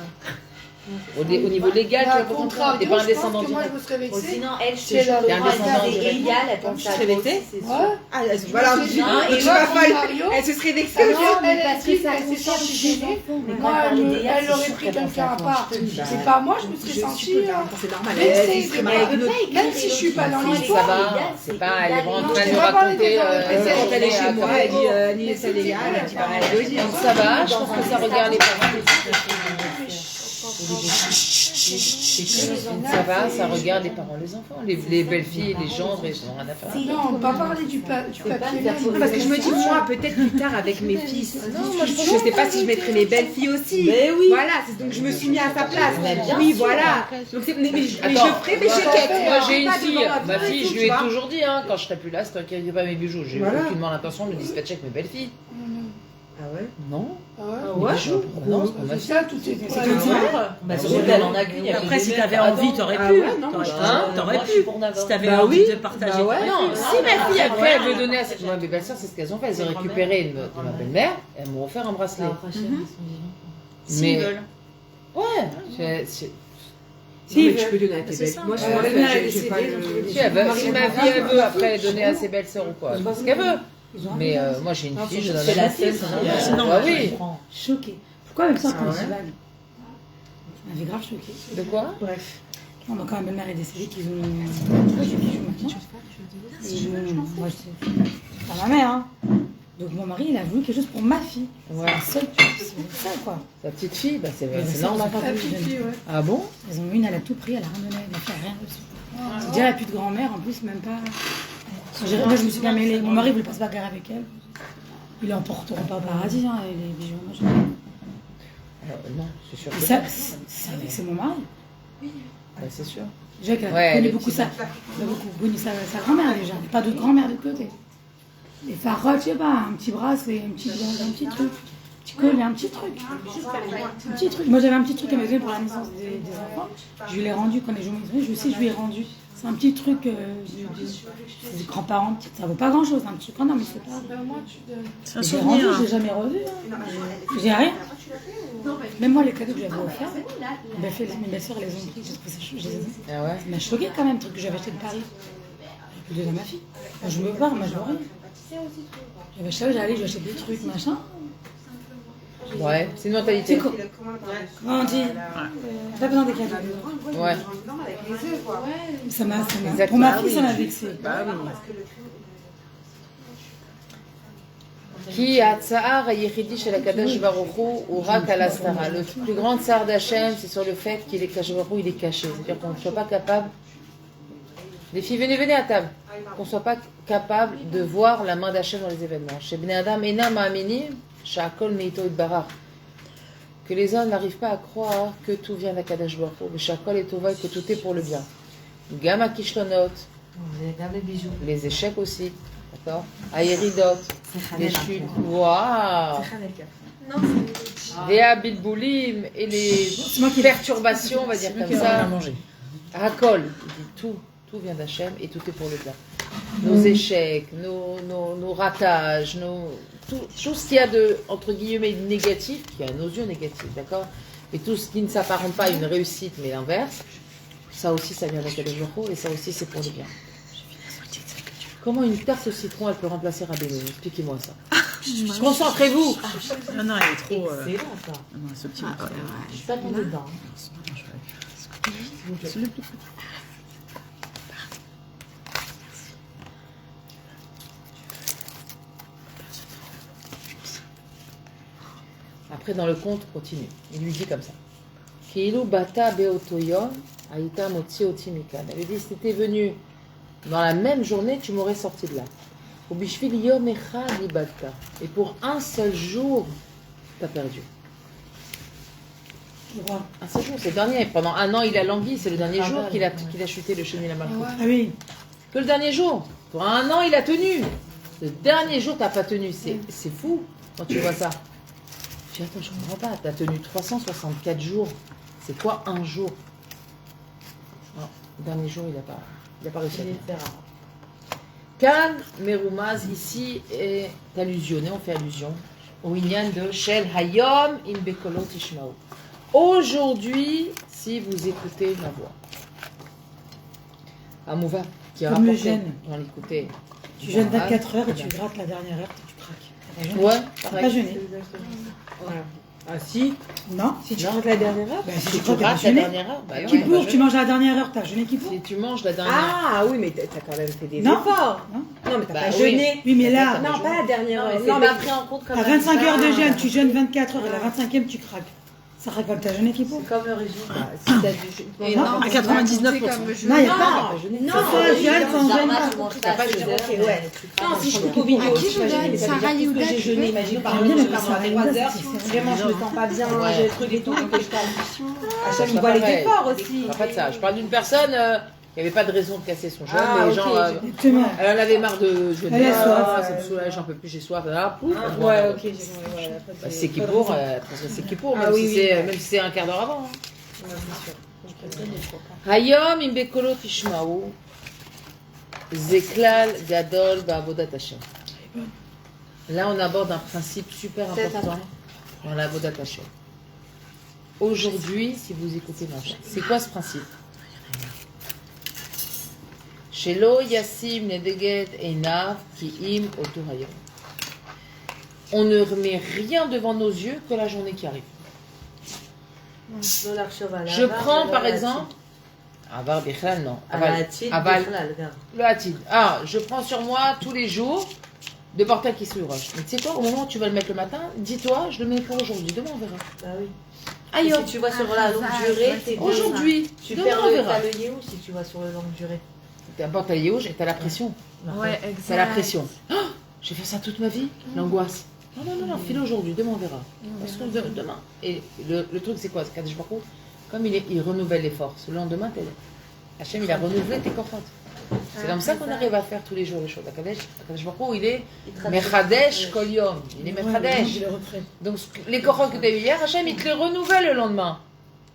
Au niveau légal, Bah, tu représentes contrat, pas. T'es pas un je pense descendant que moi, direct. je me serais Bon, vexée. sinon, elle, je te C'est jure, la- le T'es un droit descendant c'est direct. illégal, elle pense Tu à serais toi vexée aussi, c'est sûr. Ouais. Ah, Je voilà, me je suis dis, dit, et je suis moi, pas comme folle. Mario, Elle se serait vexée Ah aussi. non, Mais elle parce que ça elle s'est concerne sentie ses gênée. enfants. Mais Moi, quand elle parlait d'Eya, elle c'est aurait sûr pris qu'elle pense quelqu'un à à toi. part. Je te dis, C'est pas moi, je me serais sentie. C'est normal. Mais Elle c'est- serait mais mal avec une autre. Même si je suis pas dans Quand elle l'histoire. Ça est va, illégale, c'est pas, elle est vraiment en Non, train je de t'ai pas parlé raconter. des gens de Quand elle est chez moi, elle dit Mais Agnès, c'est elle est légal, cool, elle dit pas elle Elodie. Ça va, je pense que ça regarde les parents. Ça va, ça regarde les parents, les enfants. Les belles-filles, les gendres, ils n'ont rien à faire. Non, pas parler du papier. Non, parce que je me dis, moi, peut-être plus tard avec mes fils, je sais pas si je mettrai mes belles filles aussi. Mais oui. Voilà, donc je me suis mis à sa place. Mais bien Oui, sûr. voilà. Donc, mais je Attends, ferai mes moi, chequettes. moi j'ai une Pas fille, devant ma tout fille, et je tout, lui tu ai vois. toujours dit, hein, quand je serai plus là, c'est toi qui n'as pas mes bijoux. J'ai Voilà. aucunement l'intention de me dispatcher avec mes belles filles. Ah ouais? Non. Ah ouais. Ah Mais des jours, non, c'est pas ma C'est fille. ça, tout est. C'est comme ça. Bah, surtout qu'elle en a qu'une. il y a Après, que si deux t'avais mères. envie, t'aurais Ah pu. ouais, non, moi, je T'aurais Moi, je pu. suis pour Navarre. Si t'avais Bah envie oui. de partager. Bah ouais. ta Non, vie. si ma fille a fait, Ouais. elle veut donner à ses... Moi, mes belles-sœurs, c'est ce qu'elles ont fait. Elles ont récupéré une de ma belle-mère et elles m'ont offert un bracelet. Alors, Rachel, ils sont vivants. S'ils Mais veulent. ouais, Si, Si, mais tu peux donner à tes c'est belles. ça. Moi, ma mère est j'ai pas décédée, le. donc si, elle veut, si ma fille elle veut après donner à ses belles-sœurs ou quoi, c'est ce qu'elle veut. Mais moi j'ai une fille, je donne C'est à la ma fille. sienne, c'est Ah normal. oui. Choquée. Pourquoi même ça Ah quand ouais. je vague Ça m'avait grave choquée. De quoi? Bref. Non, mais quand ma belle-mère est décédée, qu'ils ont. Pourquoi j'ai bijou machin Et moi, c'est pas ma mère, hein. Donc mon mari, il a voulu quelque chose pour ma fille. Ouais. C'est ça, quoi. Sa petite fille, bah c'est Mais c'est ça, normal. ils ont pas La voulu petite donner. fille, ouais. Ah bon? Ils ont une, elle a tout pris, elle a rien donné, elle n'a fait rien dessus. C'est déjà la plus de grand-mère, en plus, même pas. Moi, je me suis pas mêlée. Mon mari voulait pas se bagarrer avec elle. Ils l'emporteront pas au paradis, hein, les bijoux. Moi, Non, c'est sûr Et que ça, non. c'est avec c'est mon mari. Bah, c'est sûr. Déjà qu'elle Ouais, connaît le beaucoup petit- ça. Elle a beaucoup connu sa grand-mère déjà. Il n'y a pas d'autre grand-mère de côté. Les farottes, je sais pas, un petit bracelet, un petit truc. Un petit collier, un petit truc. Un petit truc. Moi j'avais un petit truc à me donner pour la naissance des enfants. Je lui l'ai rendu quand les gens m'ont dit, je sais, je lui ai rendu. C'est un petit truc des grands-parents. Ça vaut pas grand-chose, un petit truc. Non, mais c'est pas. C'est un Je l'ai rendu, souvenir. je l'ai jamais revu. Hein. J'ai rien. Même moi, les cadeaux que j'avais offerts, mes belles-sœurs les ont pris. J'ai trouvé ça chou- j'ai- Ah ouais? Ça m'a choqué quand même, le truc que j'avais acheté de Paris. J'ai plus de à ma fille. Moi, je me barre, moi je vois rien. J'avais acheté, j'allais, j'ai acheté des trucs, machin. Ouais, c'est une C'est mentalité. quoi Comment on dit Pas besoin des cadeaux. Ouais. Ça m'a, Exactement. pour ma Ah fille, oui. ça m'a vexé. Qui a tsar yichidi chez la Kadosh Baruch Hu ou rak al astara. Le plus grand tsar d'Hachem, c'est sur le fait qu'il est Kadosh Baruch Hu, il est caché. C'est-à-dire qu'on ne soit pas capable. Les filles, venez à table. Qu'on ne soit pas capable de voir la main d'Hachem dans les événements. Chez Bnei Adam, Enam Aminim, Sha'akol Meito Itbarach. Que les hommes n'arrivent pas à croire que tout vient d'Akadosh Baruch Hu, mais Sha'akol et Tova, que tout est pour le bien. Gama Kishlonot, Regarde les bijoux. les échecs aussi, d'accord? Aéridot, les chutes, waouh! Non, c'est Les bilboulim et les moi qui- perturbations, on va dire comme Qui a ça. à manger. Hakol, il dit tout vient d'Hachem et tout est pour le bien. Nos échecs, nos ratages, tout ce qu'il y a de, entre guillemets, négatif, qui est à nos yeux négatif, d'accord? Et tout ce qui ne s'apparente pas à une réussite, mais l'inverse, ça aussi, ça vient d'Akadosh Baruch Hu, et ça aussi, c'est pour le bien. Comment une tarte au citron, elle peut remplacer Rabbeinu? Expliquez-moi ça. Concentrez-vous. Non, non, elle est trop. Excellent ça. Non, ce petit. Je suis pas tombée dedans. Après, dans le conte, continue. Il lui dit comme ça. Ki'ilu bata beotoyom aïta motzi oti mikan. Elle lui dit, si t'étais venu dans la même journée, tu m'aurais sorti de là. Ubishvil yom echad ibalta. Et pour un seul jour, t'as perdu. Un seul jour, c'est le dernier. Pendant un an, il a langui. C'est le dernier jour qu'il a chuté le chenil à Malchut. Ah oui. Que le dernier jour. Pour un an, il a tenu. Le dernier jour, t'as pas tenu. C'est fou quand tu vois ça. Je dis, attends, je comprends pas. T'as tenu 364 jours. C'est quoi un jour? Non, le dernier jour, il a pas réussi à tenir. Kan Meroumaz, ici, est allusionné, on fait allusion au Inyan de Shel Hayom in Bekolot Ishmael. Aujourd'hui, si vous écoutez ma voix. Amouva, qui a Comme le rapporté, jeûne. on l'écoutait. Tu jeûnes 24 heures et tu grattes la dernière heure, tu craques. Ouais, T'as pareil. pas jeûné. Ah si, Non. si tu Non. crois que la dernière heure. Bah, Si si tu tu crois que t'as rates la jeûné. dernière heure, bah ouais, Kippour, bah, tu manges à la dernière heure, t'as jeûné Kippour? si tu manges la dernière Ah oui, mais t'as quand même fait des Non. efforts. Non. Non, mais t'as Bah pas oui. jeûné. Oui, mais là, Non, pas la dernière heure. C'est Non, mais pas pris en compte comme t'as 25 heures de jeûne, tu jeûnes 24 heures et la 25e, tu craques. Ça récolte ta jeûne Kippour? C'est comme le régime. Si t'as du Et Non, non, à c'est 99%. pas comme je- Non, il n'y a Non. pas. Non, Ça fait jeûne sans jeûne. T'as pas jeûné. Ok, ouais. Non, si je coupe aux vidéos, À qui je je vais donne jeûner. Ça veut Sarah dire tout ce que Yehuda, j'ai tu jeûné. veux Imagine par Ah, exemple, bien, je mais pars Sarah dans Yehuda, 3 heures. c'est- Vraiment, je me sens pas bien. J'ai le truc et tout, et que je parle. Hacham, il C'est voit les pareil. efforts aussi. Pas de ça. Je parle d'une personne Il n'y avait pas de raison de casser son jeûne. Ah, les ok, gens, Exactement. elle en avait marre de jeûner. Elle a soif. Ça me soulage, j'en peux plus, j'ai soif. Là, pouf, Ouais, ok, j'ai Bah, c'est Kippour, c'est Kippour, Ah même, oui, si oui. c'est, même si c'est un quart d'heure avant. hein. Ouais, c'est sûr. Hayom im bekolo tishma'u zeklal gadol ba'avodat Hashem. Là, on aborde un principe super important dans la avodat Hashem. Aujourd'hui, si vous écoutez ma voix, c'est quoi ce principe? Shelo yasim nedeget einav ki im oto hayom. On ne remet rien devant nos yeux que la journée qui arrive. Je prends par exemple. Avar bichlal, non. Aval. Le hatid. Ah, je prends sur moi tous les jours de portail qui se roche. Mais tu sais quoi, au moment où tu vas le mettre le matin, dis-toi, je le mets pour aujourd'hui. Demain, on verra. Bah oui. Aïe, Si tu vois sur la longue durée, t'es bien. aujourd'hui, Tu demain, perds on le verra. yéhou si tu vois sur la longue durée. T'as un portail rouge et t'as la pression. Ouais, exact. T'as la pression. Oh, j'ai fait ça toute ma vie, l'angoisse. Non, file aujourd'hui, demain, on verra. Parce que demain. Et le truc, c'est quoi? Kadosh Baruch Hu, comme il renouvelle les forces, le lendemain, Hachem, il a renouvelé tes cochotes. C'est comme ça qu'on arrive à faire tous les jours les choses. Kadosh Baruch Hu, il est Mechadesh Kol Yom. Il est Mechadesh. Donc, les cochotes que tu as eu hier, Hachem, il te les renouvelle le lendemain.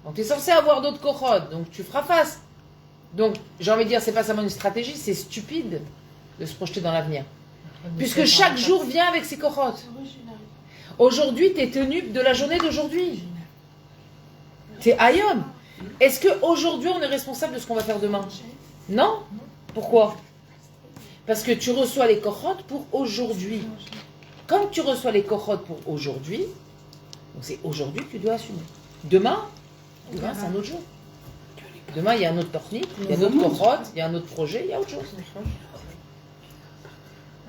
Donc, tu es censé avoir d'autres cochotes. Donc, tu feras face. Donc, j'ai envie de dire, c'est pas seulement une stratégie, c'est stupide de se projeter dans l'avenir. Puisque chaque jour vient avec ses cochotes. Aujourd'hui, tu es tenu de la journée d'aujourd'hui. Tu es Ayom. Est-ce qu'aujourd'hui, on est responsable de ce qu'on va faire demain? Non. Pourquoi? Parce que tu reçois les cochotes pour aujourd'hui. Comme tu reçois les cochotes pour aujourd'hui, donc c'est aujourd'hui que tu dois assumer. Demain, c'est un autre jour. Demain, il y a un autre technique, il y a un autre cochote, il y a un autre projet, il y a autre chose.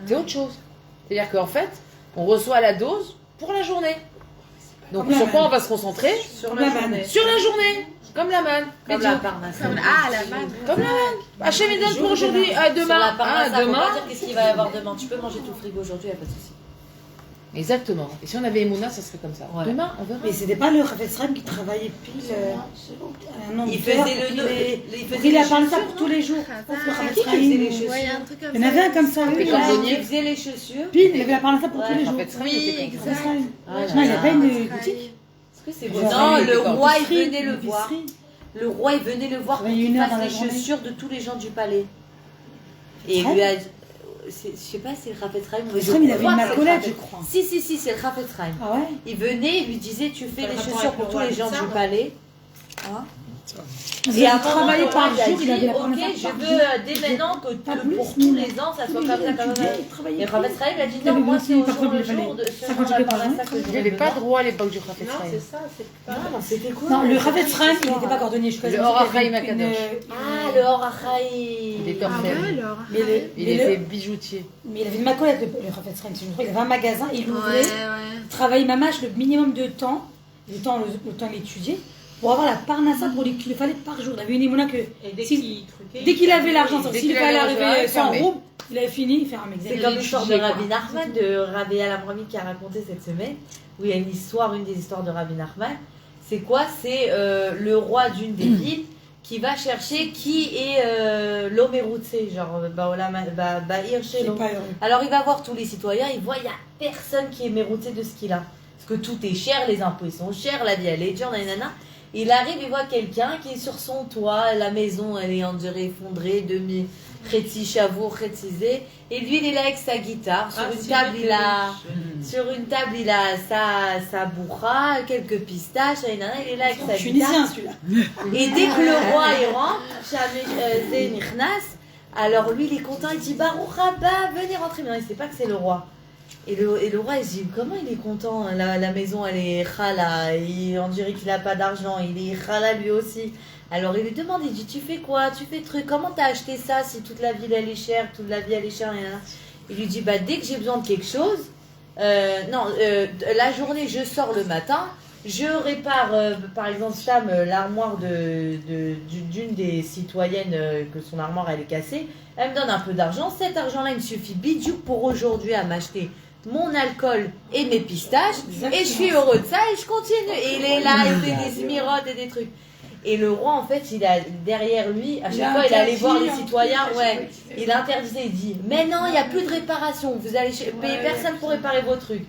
C'est autre chose. C'est-à-dire qu'en fait, on reçoit la dose pour la journée. Donc sur quoi on va se concentrer? Sur la journée. Sur la journée. Comme la manne. Comme la parnassa. Ah, la manne. Comme la manne. Hachem il donne pour aujourd'hui. À Sur demain. la parnassa, faut demain. pas dire qu'est-ce qu'il va y avoir demain. Tu peux manger tout le frigo aujourd'hui, y a pas de souci. Exactement. Et si on avait Emouna, ça serait comme ça. Ouais. Demain, on verra. Mais c'était pas le Rafetz Chaim qui travaillait pile un nombre Il d'heures faisait pour le qu'il nom. ait- Il pour faisait qu'il les a parlé ça chaussures, pour tous les jours. Ah, Ça, ça, c'est le Rafetz qui Chaim. faisait les chaussures? Ouais, il y a un truc comme Il y en avait un comme ça, Fait oui. comme Bonnier. Il faisait les chaussures. Pile, il avait la parole ça pour Ouais, tous les jours. Rafetz Chaim, il Oui, était comme ça. exact. Non, il n'y a pas une boutique. Est-ce que c'est Genre, bon? Non, il le était roi, il Épicerie, venait le voir. épicerie. Le roi, il venait le voir pour Travailler qu'il une heure fasse dans la les journée. chaussures de tous les gens du palais. Et il Très lui a... Je sais pas si c'est le Rafetz Chaim. mais Le Chaim, il avait crois une que c'est le accolade, je Rafetz- crois. Si, c'est le Rafetz Chaim. Ah ouais? Il venait, il lui disait, tu fais Ça les le rapport chaussures avec pour le tous roi les gens Mitsar, du non palais. Hein Il à a un moment, travaillé le par roi, jour, il avait la ok, parole je par veux jour. dès maintenant que Pas pour plus, tous mais les ans, ça tous soit les comme jours, ça, comme ça. il travaillait Et plus. Rafetz Chaim, il a dit Il avait non, moi aussi c'est au pas jour comme le il fallait. jour de ce 50 jour la euros par jour, parnassa que Il je n'y avait pas de besoin. roi à l'époque du Rafetz Non, Chaim. c'est ça, c'est pas. Non, c'était quoi? Non, le Rafetz Chaim, il n'était pas cordonnier, je crois. Le qu'il Or avait Hachaim une- Akadosh. Ah, le Or Hachaim. Il était Ah orfèvre. ouais, alors. Mais le- Il mais était le- bijoutier. mais il avait une macolette, le Rafetz Chaim. Je crois qu'il avait un magasin, il ouvrait, Ouais. travaillait mamache le minimum de temps, le temps il étudiait, pour avoir la parnassa pour qu'il le fallait par jour. Il avait une émouna que Et dès Si- qu'il truquait. dès qu'il avait l'argent, Dès s'il qu'il fallait avait l'argent, arriver il 100 fermait. roubles, il avait fini, il fermait. C'est comme l'histoire de Rabbi Nachman, de Rabbi Alamrami qui a raconté cette semaine, où il y a une histoire, une des histoires de Rabbi Nachman. C'est quoi? C'est le roi d'une des villes qui va chercher qui est l'homme érouté, genre Bahir chez C'est l'homme. pas heureux. Alors il va voir tous les citoyens, il voit il n'y a personne qui est mérouté de ce qu'il a. Parce que tout est cher, les impôts ils sont chers, la vie elle est dure, nanana. Il arrive, il voit quelqu'un qui est sur son toit, la maison elle est en dirait effondrée, demi Khetsi Chavour, Khetzizé. Et lui il est là avec sa guitare, sur une table il a... Sur une table, il a sa bourra, quelques pistaches, nanana, il est là avec sa guitare. Tunisien celui-là. Et dès que le roi il rentre, Shameh Nichnas, alors lui il est content, il dit Baruch Haba, venez rentrer. Mais non, il sait pas que c'est le roi. Et le roi il se dit comment il est content, la maison elle est chala, on dirait qu'il a pas d'argent, il est chala lui aussi. Alors il lui demande, il dit tu fais quoi, tu fais truc, comment t'as acheté ça si toute la ville elle est chère, toute la vie elle est chère, nanana. Il lui dit bah dès que j'ai besoin de quelque chose, la journée je sors le matin, je répare par exemple Sam l'armoire d'une des citoyennes que son armoire elle est cassée, elle me donne un peu d'argent, cet argent là il me suffit bidou pour aujourd'hui à m'acheter mon alcool et mes pistaches et je suis heureux de ça et je continue et il est là il fait des smirotes et des trucs Et le roi, en fait, il a derrière lui, à Il chaque a fois, il allait interdit voir les un citoyens. truc, Ouais, il interdisait, il dit mais non, il n'y a plus de réparation, vous allez payer personne pour réparer vos trucs.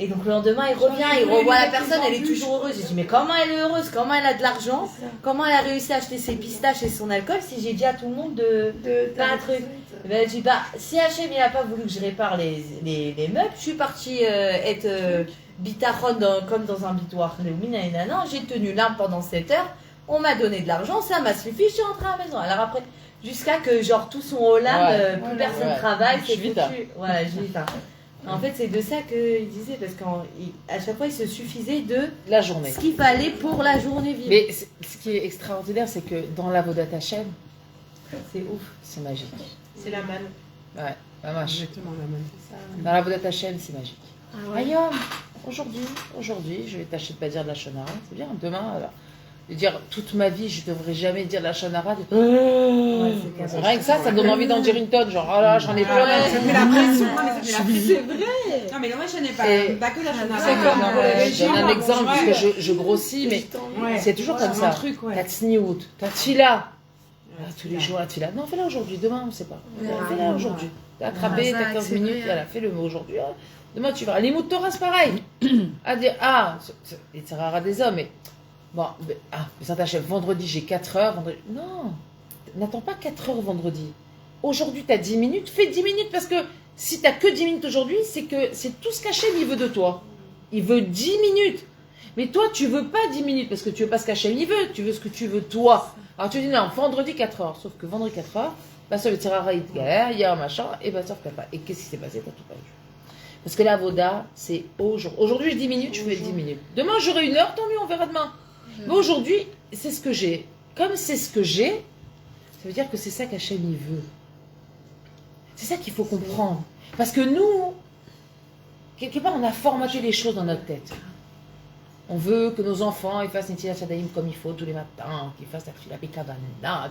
Et donc le lendemain, il revient, il revoit la personne, elle est toujours heureuse. J'ai dit mais comment elle est heureuse, comment elle a de l'argent, comment elle a réussi à acheter ses pistaches et son alcool si j'ai dit à tout le monde de pas un truc. Et ben, elle dit bah si Hachem il a pas voulu que je répare les meubles, je suis partie être bitachon comme dans un bitoir. J'ai tenu là pendant 7 heures, on m'a donné de l'argent, ça m'a suffi, je suis rentrée à la maison. Alors après, jusqu'à que genre tout son olam, plus personne travaille, c'est foutu. Voilà, en fait, c'est de ça qu'il disait, parce qu'à chaque fois, il se suffisait de La journée. ce qu'il fallait pour la journée vivre. Mais ce qui est extraordinaire, c'est que dans la Vodat Hashem, C'est ouf. c'est magique. C'est la manne. Ouais, la vache. Exactement, la manne. Dans la Vodat Hashem, c'est magique. Ah ouais. Ayom, aujourd'hui, je vais tâcher de pas dire de la shonara, c'est bien. Demain, alors, de dire toute ma vie, je devrais jamais dire de la shonara. Rien que ça me donne envie d'en dire une tonne. Genre, oh là, j'en ai plein. Ça met la pression. C'est vrai. Non, mais moi, je n'ai pas que la C'est comme, shonara. je donne un exemple, parce que je grossis, mais c'est toujours comme ça. T'as tsniout, t'as tfila. Tous les jours, la tfila. Non, fais-la aujourd'hui, demain, on ne sait pas. Fais-la aujourd'hui. T'as attrapé, t'as 15 minutes, voilà, fais-le mot aujourd'hui. Demain, tu verras. Les mots de Torah, c'est pareil. À dire, c'est rare des hommes, mais bon, mais ça t'achève. Vendredi, j'ai 4 heures. Non, n'attends pas 4 heures vendredi. Aujourd'hui, tu as 10 minutes. Fais 10 minutes parce que si tu n'as que 10 minutes aujourd'hui, c'est que c'est tout ce qu'Hachem il veut de toi. Il veut 10 minutes. Mais toi, tu veux pas 10 minutes parce que tu veux pas ce qu'Hachem il veut. Tu veux ce que tu veux toi. Alors tu dis non, vendredi 4 heures. Sauf que vendredi 4 heures, bah ça veut dire il te galère, il y a un machin, et bah sauf que t'as pas. Et qu'est-ce qui s'est passé? T'as tout perdu. Parce que la Voda, c'est aujourd'hui. Aujourd'hui, j'ai 10 minutes, je fais 10 minutes. Demain, j'aurai 1 heure, tant mieux, on verra demain. Mais aujourd'hui, c'est ce que j'ai. Comme c'est ce que j'ai, ça veut dire que c'est ça qu'Hachem il veut. C'est ça qu'il faut comprendre. Parce que nous, quelque part, on a formaté les choses dans notre tête. On veut que nos enfants ils fassent Netilat Yadayim comme il faut tous les matins, qu'ils fassent la Tfila Bekavana.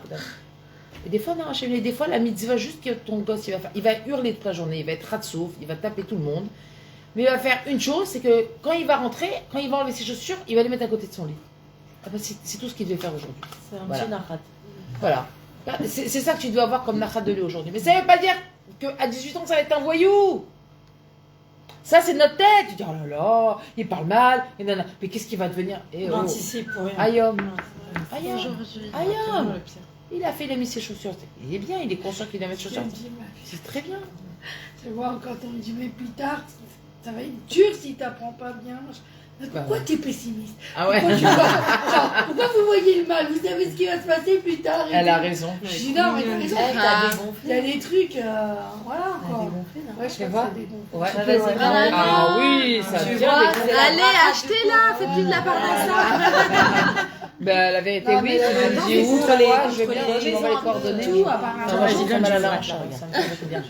Et des fois, non, Hachem, des fois, la mitzvah, juste que ton gosse, il va hurler toute la journée, il va être ratsouf, il va taper tout le monde. Mais il va faire une chose, c'est que quand il va rentrer, quand il va enlever ses chaussures, il va les mettre à côté de son lit. Ah ben, c'est tout ce qu'il devait faire aujourd'hui. C'est un Voilà. petit nachat. Voilà. C'est ça que tu dois avoir comme nachat de lui aujourd'hui. Mais ça ne veut pas dire qu'à 18 ans, ça va être un voyou. Ça, c'est notre tête. Tu dis, oh là là, il parle mal. Et non, non. Mais qu'est-ce qu'il va devenir? On anticipe pour rien. Ayom. Aujourd'hui. Ayom. Il a mis ses chaussures. Il est bien, il est conscient qu'il a mis ses chaussures. C'est très bien. Tu vois, quand on me dit, mais plus tard, ça va être dur si tu n'apprends pas bien. Mais pourquoi tu es pessimiste? Ah ouais. Pourquoi vous voyez le mal? Vous savez ce qui va se passer plus tard? Elle a raison. Je dis non, mais t'as raison. Il y a des trucs, voilà quoi. Ouais, je vois. Ouais. Vas-y, Ah oui, ça Tu vient vois, des Allez, achetez-la, faites plus de la part ça. Ben, la vérité, Non, oui, mais tu me dis où, entre les- toi, je vais entre bien, les je m'envoie les coordonnées. Tout, apparemment. Non, moi, j'ai Vas-y, fait mal à la donne, hanche, regarde, ça me fait bien.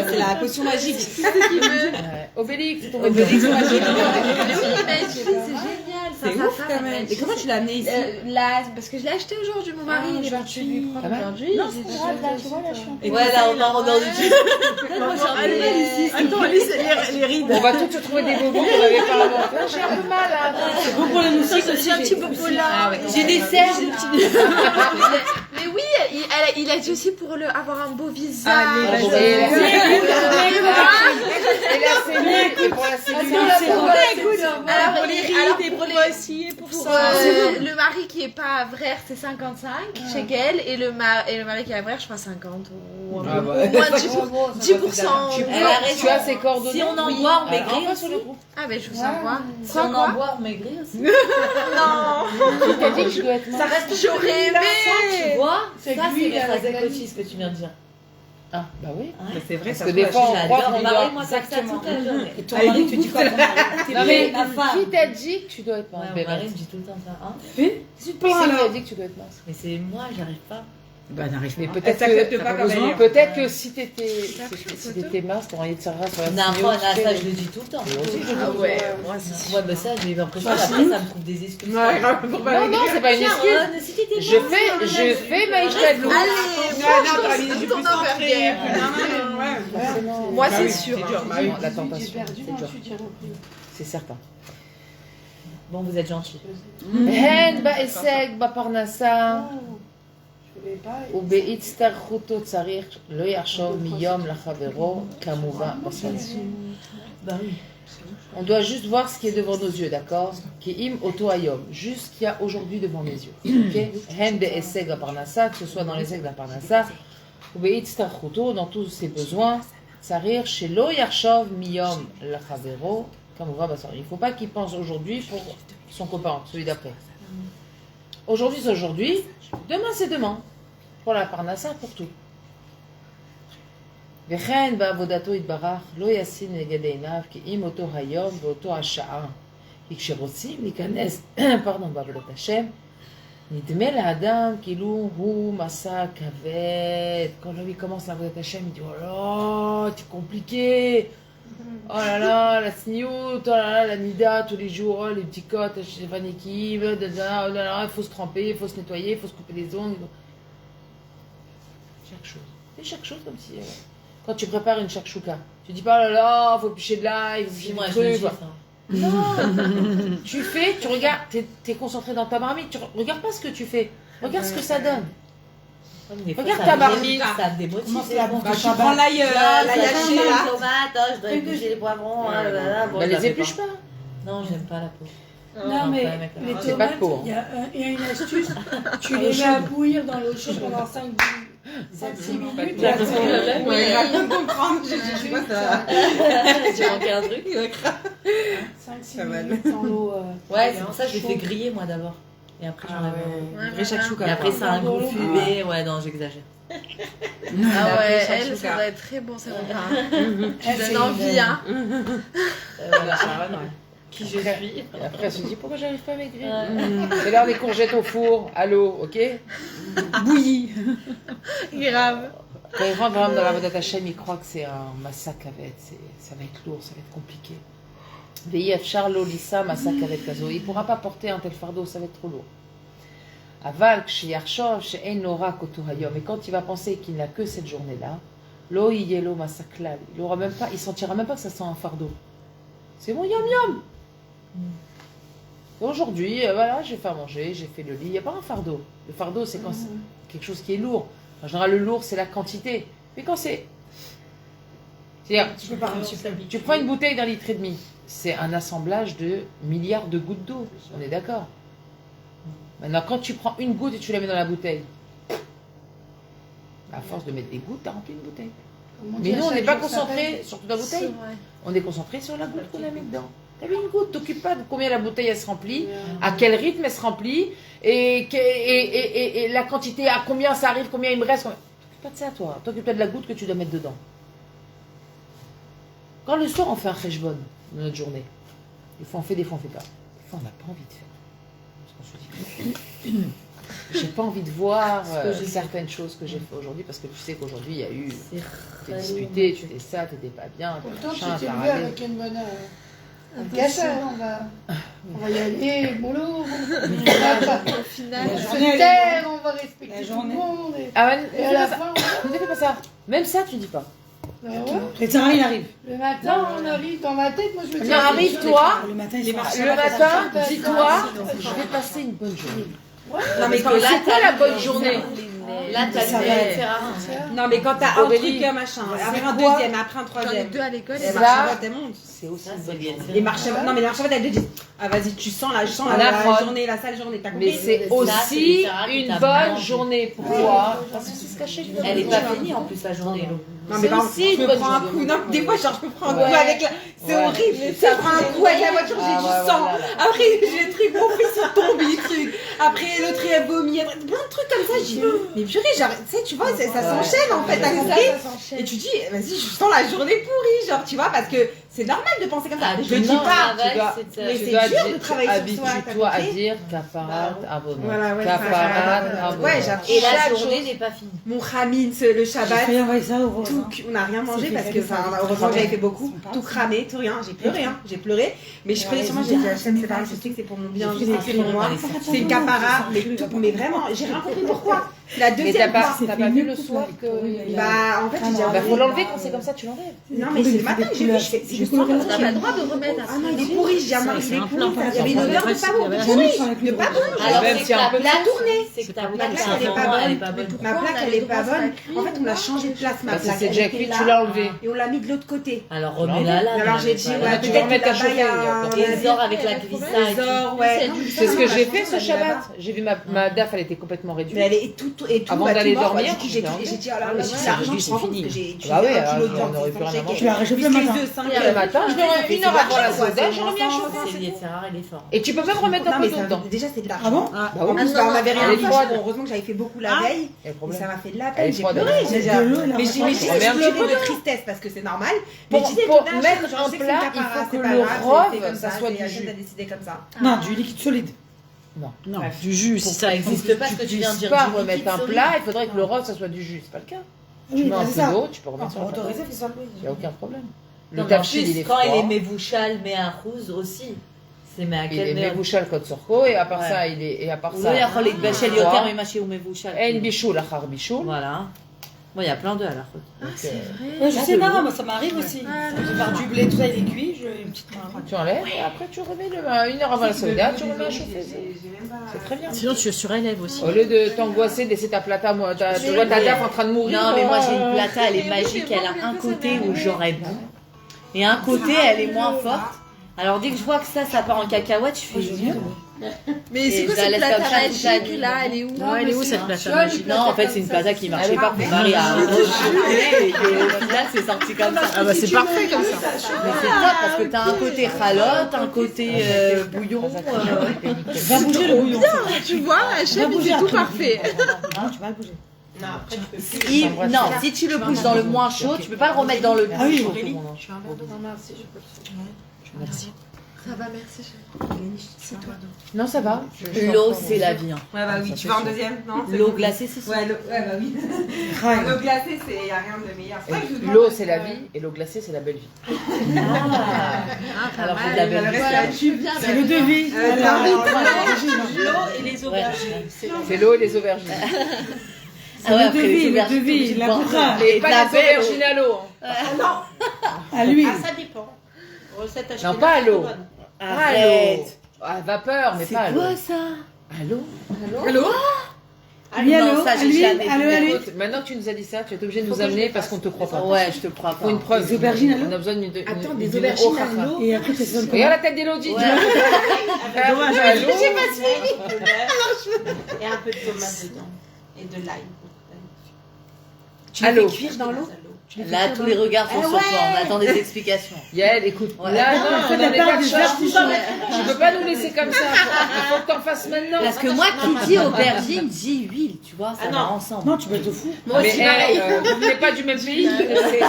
C'est la potion magique. Obélix, c'est ton Obélix magique. Oui, mais c'est génial. Ça, C'est ça, ouf ça, quand même. Et comment tu l'as amené ici? Parce que je l'ai acheté aujourd'hui, mon mari, il est parti lui prendre aujourd'hui. Non, c'est grave, là, tu vois, là, je suis en train de- Ouais, là, on en utilise. Attends, Alice, les rides. On va toutes te trouver des bobos qu'on avait pas avant. Là, j'ai un peu mal, là. C'est bon pour les moustiques aussi. J'ai un petit bobo là. J'ai des cerfs. Mais oui, il a dit aussi pour avoir un beau visage. Et la cellule, et pour la cellule, c'est bon. Alors, les alors, rides et pour moi aussi et pour pour ça. le mari qui est pas vrai, c'est 55 chez elle, et le mari qui est vrai, je crois 50 ou Ah bah. au moins 10%. Elle a raison. Tu as ses coordonnées. Si on en boit, on maigrit Envoie aussi. sur le groupe. Ah, mais je vous envoie. Si on en boit, on maigrit aussi. Non, Tu t'as dit que je dois être mince. j'aurais aimé. Tu vois, C'est ça, que lui, c'est il les a phrases la cotis, ce que tu viens de dire. Ah, bah oui. Mais c'est vrai, Parce ça que des fois, on croit J'adore. qu'on Mon mari, doit... moi, ça toute la journée. Et ton mari, tu dis quoi? Non mais, la femme. qui t'a dit que tu dois être mince? Ouais, mon mari me dit tout le temps ça. Hein. Qui t'a dit que tu dois être mince? Mais c'est moi, j'arrive pas. Bah, n'arrive Mais pas. peut-être Elle s'accepte pas comme elle est. peut-être que si t'étais mince, t'aurais été Sarah sur la Non, cinéo, moi, tu ça, fais- je le dis tout le temps. Ah ouais, moi c'est Ouais, bah ça, j'ai l'impression qu'après, ça me trouve des excuses. Ouais, grave, pour pas Non, non, c'est pas une Tiens, excuse. Ron, si t'étais Je mince, fais ma Ishtadlou. Allez, Non, t'aurais dit, je suis plus tourne en centrée. verrière. Non, ouais. Moi, Bah c'est oui, sûr. c'est dur. Bah Non, oui. la J'ai tentation, perdu, c'est dur. ensuite j'ai repris. C'est certain. Bon, vous êtes gentil. הן בהישג בפרנסה Je voulais pas. ובהצטרכותו צריך לא יחשוב מיום לחברו כמובן בסוף. Bah oui. On doit juste voir ce qui est devant nos yeux, d'accord? Ki'im oto hayom, juste ce qu'il y a aujourd'hui devant mes yeux. Ok? Hen be'eseg aparnasa, que ce soit dans les aigues d'aparnasa, ou be'itztarchuto, dans tous ses besoins, sarir shelo yarshov miyom lachavero, comme on va basar. Il ne faut pas qu'il pense aujourd'hui pour son copain, celui d'après. Aujourd'hui c'est aujourd'hui, demain c'est demain. Pour la parnassa, pour tout. וכן בעבודתו יתברך לא ישים נגד עיניו כי אם אותו היום ואותו השעה. כי כשרוצים להיכנס בעבודת השם, נדמה לאדם כאילו הוא מסע כבד. Quand lui commence לעבודת השם, il dit oh là, c'est compliqué. Oh là là, la sniout, oh là là, la nida tous les jours, oh les petits cotes, les vanikim, oh là là, il faut se tremper, il faut se nettoyer, il faut se couper les ongles. Chaque chose. C'est chaque chose comme si... Quand tu prépares une shakshuka, tu dis pas oh là là, faut picher de l'ail, faut picher Moi, du je le truc. dis, ça. Non, tu fais, tu regardes, t'es concentré dans ta marmite, tu regardes pas ce que tu fais, regarde ce que ça donne. Des fois, Regarde ça ta démotive, marmite. Ça démotive. Comment c'est la bouffe Bah, de tu Shabbat? prends l'ail haché là. Les tomates, je dois éplucher les poivrons. Bon, Bah, je la les fais épluche pas. Non, j'aime pas la peau. Non, mais pas avec la les marque. C'est pas de tomates, peau, il y a une astuce. Tu les mets à bouillir dans l'eau chaude pendant 5-6 minutes. Pas de et peau. Ouais, il va tout comprendre. Je sais pas ça. J'ai manqué un truc. 5-6 Pas mal. minutes dans l'eau. Ouais, c'est pour ça que je les fais griller moi d'abord. Et après, j'en avais. Ouais, Vrai shakshuka. Et après, ça a un goût fumé. Ouais, non, j'exagère. Ah ouais, Après, elle, ça shakshuka. doit être très bon, ça repas. Tu Elle, c'est donnes envie, hein. Voilà, qui je suis. Et après, elle se dit pourquoi j'arrive pas à maigrir. C'est l'heure des courgettes au four, à l'eau, ok? Bouillie. Grave. Quand il rentre vraiment dans la Vodat Hashem, il croit que c'est un massacre avec, ça va être lourd, ça va être compliqué. VIF Charlo Lissa, massacre avec Kazo. Il ne pourra pas porter un tel fardeau, ça va être trop lourd. Aval, Kshiarchov, She'en Nora Kotohayom. Et quand il va penser qu'il n'a que cette journée-là, Lo Yelo Masaklal, il sentira même pas que ça sent un fardeau. C'est mon yom yom. Aujourd'hui, voilà, j'ai fait à manger, j'ai fait le lit. Il n'y a pas un fardeau. Le fardeau, c'est quand c'est quelque chose qui est lourd. En général, le lourd, c'est la quantité. Mais quand c'est... C'est-à-dire, tu prends une bouteille d'1,5 litre, c'est un assemblage de milliards de gouttes d'eau. On est d'accord. Maintenant, quand tu prends une goutte et tu la mets dans la bouteille, à force de mettre des gouttes, tu as rempli une bouteille. Mais nous, on n'est pas concentré sur toute la C'est bouteille. vrai. On est concentré sur la goutte qu'on a mis dedans. T'as vu une goutte, t'occupes pas de combien la bouteille elle se remplit, à quel rythme elle se remplit, et la quantité, à combien ça arrive, combien il me reste. T'occupes pas de ça, toi. T'occupes-toi de la goutte que tu dois mettre dedans. Quand le soir on fait un cheshbon de notre journée, des fois on fait, des fois on fait pas. Des fois on n'a pas envie de faire. Parce qu'on se dit, j'ai pas envie de voir certaines choses que j'ai fait aujourd'hui, parce que tu sais qu'aujourd'hui il y a eu. T'es disputé, tu fais ça, t'étais pas bien, t'es Pourtant, machin, tu t'es t'as levé râlé. avec une bonne. Cassa, on va y aller, boulot. Au final, On va se taire, on va respecter La tout le journée. monde. Ah ouais, Et à la fin, ne fais pas ça. Même ça, tu dis pas. bah ouais. Le terrain, il arrive. Le matin, on arrive dans ma tête, moi je me dis. Non, arrive-toi. Le matin, il Le matin, dis-toi, je vais passer une bonne journée. Non, mais quand C'est quoi la bonne journée? Là, t'as Ça le va. Non, mais quand t'as un Aurélie. truc, machin, après un quoi deuxième, après un j'en ai troisième. 2 à l'école. Les Ça, marches elles montent. C'est aussi Ça, une c'est bonne bien. journée. Les marches non, mais les marches elles disent ah vas-y, tu sens la journée, la sale journée, t'as Mais compris? c'est Ça, aussi c'est littéral que une t'as bonne mangé. journée pour toi. Parce que c'est se cacher. Elle est pas finie en plus la journée, l'eau. Non, mais C'est par exemple, aussi je une me bonne prends un journée. coup. Non, des fois, genre, je me prends un Ouais. coup avec la. C'est Ouais. horrible. Tu sais, je prends un coup avec la voiture, j'ai du sang. Après, j'ai le truc, mon fils il tombe, il truc. Après, l'autre il a vomi. Après, plein de trucs comme ça. Je dis, mais purée, genre, tu sais, tu vois, ça s'enchaîne en fait. T'as compris? Et tu dis, vas-y, je sens la journée pourrie, genre, tu vois, parce que c'est normal de penser comme ça. Je dis pas. tu dois- Mais Tu c'est dois dur de travailler sur soi, t'as habitue-toi à compris? dire kafarat abonnement. Voilà, ouais, Kafarat ouais, abonnement. ouais, j'avoue. Et la Chaque journée chose. n'est pas finie. Mon khamin, le J'ai Shabbat. failli envoyer ça au rose. Tout, on n'a rien mangé parce que, enfin, heureusement que j'avais fait beaucoup, tout cramé, tout rien. J'ai pleuré, hein, j'ai pleuré. Mais je prenais sur moi, j'ai dit, Hachem, c'est pareil, je sais que c'est pour mon bien, je sais que c'est pour moi. C'est une capara, mais vraiment, j'ai rien compris pourquoi. La Mais deuxième fois. t'as pas vu le soir que. Bah, en fait, j'ai déjà Bah, faut l'enlever quand c'est comme ça, tu l'enlèves. Non, mais c'est le matin, j'ai vu, c'est le soir. On n'a pas le droit de remettre Ah non, il est pourri, j'ai un mari, il est pourri. Il y avait une odeur de pas bon. Jamais Pourri. je avec De le pas bon. Alors, Même c'est si que un ta peu plaque, tourné. c'est que ta Ma plaque, plaque, c'est elle est un pas endroit, bonne. elle est pas bonne. Ma plaque, elle est pas bonne. En fait, on a changé de place, ma Bah, si plaque. c'est Elle déjà était cuit, là, tu l'as enlevé. et on l'a mis de l'autre côté. Alors, remets-la là. Alors, j'ai mais dit, elle est ouais, pas tu bonne. vas peut-être remettre que à là-bas, il y a chauffer, un- Et Zor avec la glissade. Les ors, ouais. C'est ce que j'ai fait ce Ça, Shabbat. J'ai vu ma DAF, elle était complètement réduite. Mais elle est tout, Avant bah, d'aller tout mort. dormir, Du coup, j'ai dit, oh là là, mais j'ai si dit, c'est l'argent, réduit, je c'est me rends compte fini. que j'ai tué Bah oui, 1 kilo de on viande, aurait c'est pu rien sans manger. Tu l'as réchauffé le matin. Le matin, je mets une heure avant la soda, je remets à chauffer. C'est lié, c'est rare, il est fort. Et tu peux même remettre un Non, peu mais d'eau ça, dedans. déjà, c'est de Ah l'argent. bon Bah En oui, plus, on avait rien elle est fait. froide. Heureusement que j'avais fait beaucoup la veille. Il y a le Et problème. ça m'a fait de la Elle est peine. J'ai froide, pleuré. elle est Déjà. de l'eau, elle a Mais raison. j'ai On met un petit pleuré peu de tristesse parce que c'est normal. Pour Mais disais, pour tout d'un mettre coup, un je sais que plat, c'est il pas grave, faut que c'est pas le grave, c'est rove, comme ça soit c'est du Hachem jus. a décidé comme ça. Non, du liquide solide. Non, du jus, si ça existe. N'existe pas ce que tu viens de dire. pas du liquide remettre un solide. plat, il faudrait que le rove, ça soit du jus. C'est pas le cas. Tu Oui, mets un c'est peu ça. d'eau, tu peux remettre sur le plat. Autorisé, faut s'enlever. Il n'y a aucun problème. Le Non, mais en tafchil, il plus, est quand il est froid. mevouchal, mais un rouse aussi. C'est mais à Il est quel merde. מבושל קוד סורקו, et à part Ouais. ça, il est, et à part הוא ça, לא יכול להתבשל froid. יותר ממה שהוא מבושל. אין בישול אחר בישול. Voilà. Bon, il y a plein d'œufs à la faute. Donc, Ouais, je sais, non, moi ça m'arrive aussi. Je pars du blé, tout ça, il est cuit, je une petite main. tu enlèves, et après tu remets une heure avant la soda, tu remets à chauffer. C'est très bien. Sinon, tu surélèves aussi. Au lieu de t'angoisser, de laisser ta plata, moi, tu vois ta daf en train de mourir. Non, mais moi j'ai une plata, elle est magique. Elle a un côté où j'aurais bon. Et un côté, elle est moins forte. Alors dès que je vois que ça part en cacahuète, je fais Mais c'est Et quoi je la cette laisse plata comme ça toute la magique nuit. là? Elle est où? Ouais, elle est où cette plata magique? Non, en fait, c'est une plata qui marchait pas. Mon mari a rejeté et au final, c'est sorti comme ça. Ah bah c'est parfait comme ça. Mais c'est top parce que t'as un côté ralotte, un côté bouillon. Va bouger le bouillon. Tu vois, Hachem, il fait tout parfait. Hein, tu vas le bouger. Non, si tu le bouges dans le moins chaud, tu peux pas le remettre dans le Ah oui, chaud. Merci. Ça va, merci. C'est toi. Non, ça va. L'eau, c'est la vie. Hein. Ouais, bah oui, tu vas en deuxième, non? L'eau glacée, c'est ça. Ouais, bah oui. Raille. L'eau glacée, c'est y a rien de meilleur. C'est vrai que je vous demande L'eau, parce c'est que- la vie, et l'eau glacée, c'est la belle vie. Alors, c'est de la belle vie. Tu viens C'est le devis. L'eau et les aubergines. C'est l'eau et les aubergines. Ah ouais, le après, les devis, le aubergines, devis, tu la prends- boucra. Et Et pas de la les belle aubergines à l'eau. À l'huile. Ça dépend. Recette à Non, pas à l'eau. Arrête. À vapeur, mais C'est pas à l'eau. quoi ça? À l'eau. Oui, à non, l'eau, ça, à j'ai l'huile, jamais à l'eau, vu. à l'huile. Écoute, maintenant que tu nous as dit ça, tu es obligé de nous amener parce qu'on te croit pas. Ouais, je te crois pas. Faut une preuve. Des aubergines à l'eau. On a besoin d'une. Attends, des d'une aubergines ochacha. à l'eau. Et après, tu donnes Regarde la tête d'Elodie. Ouais. Dommage, à l'eau. Et un peu de tomate dedans. Et de l'ail. À l'eau. Cuire dans l'eau. Là, tous les regards sont sur toi. On attend des explications. Yael, écoute, Ouais. là, Non, non, en fait, on elle en est parle pas des de charge. artichauts. Tu peux pas nous laisser comme ça. Il faut que t'en fasses maintenant. Parce que moi, qui dit aubergine, dit huile, tu vois, ça Ah va non. ensemble. Non, tu peux être fou. Moi Mais aussi, pareil. vous venez pas du même pays. C'est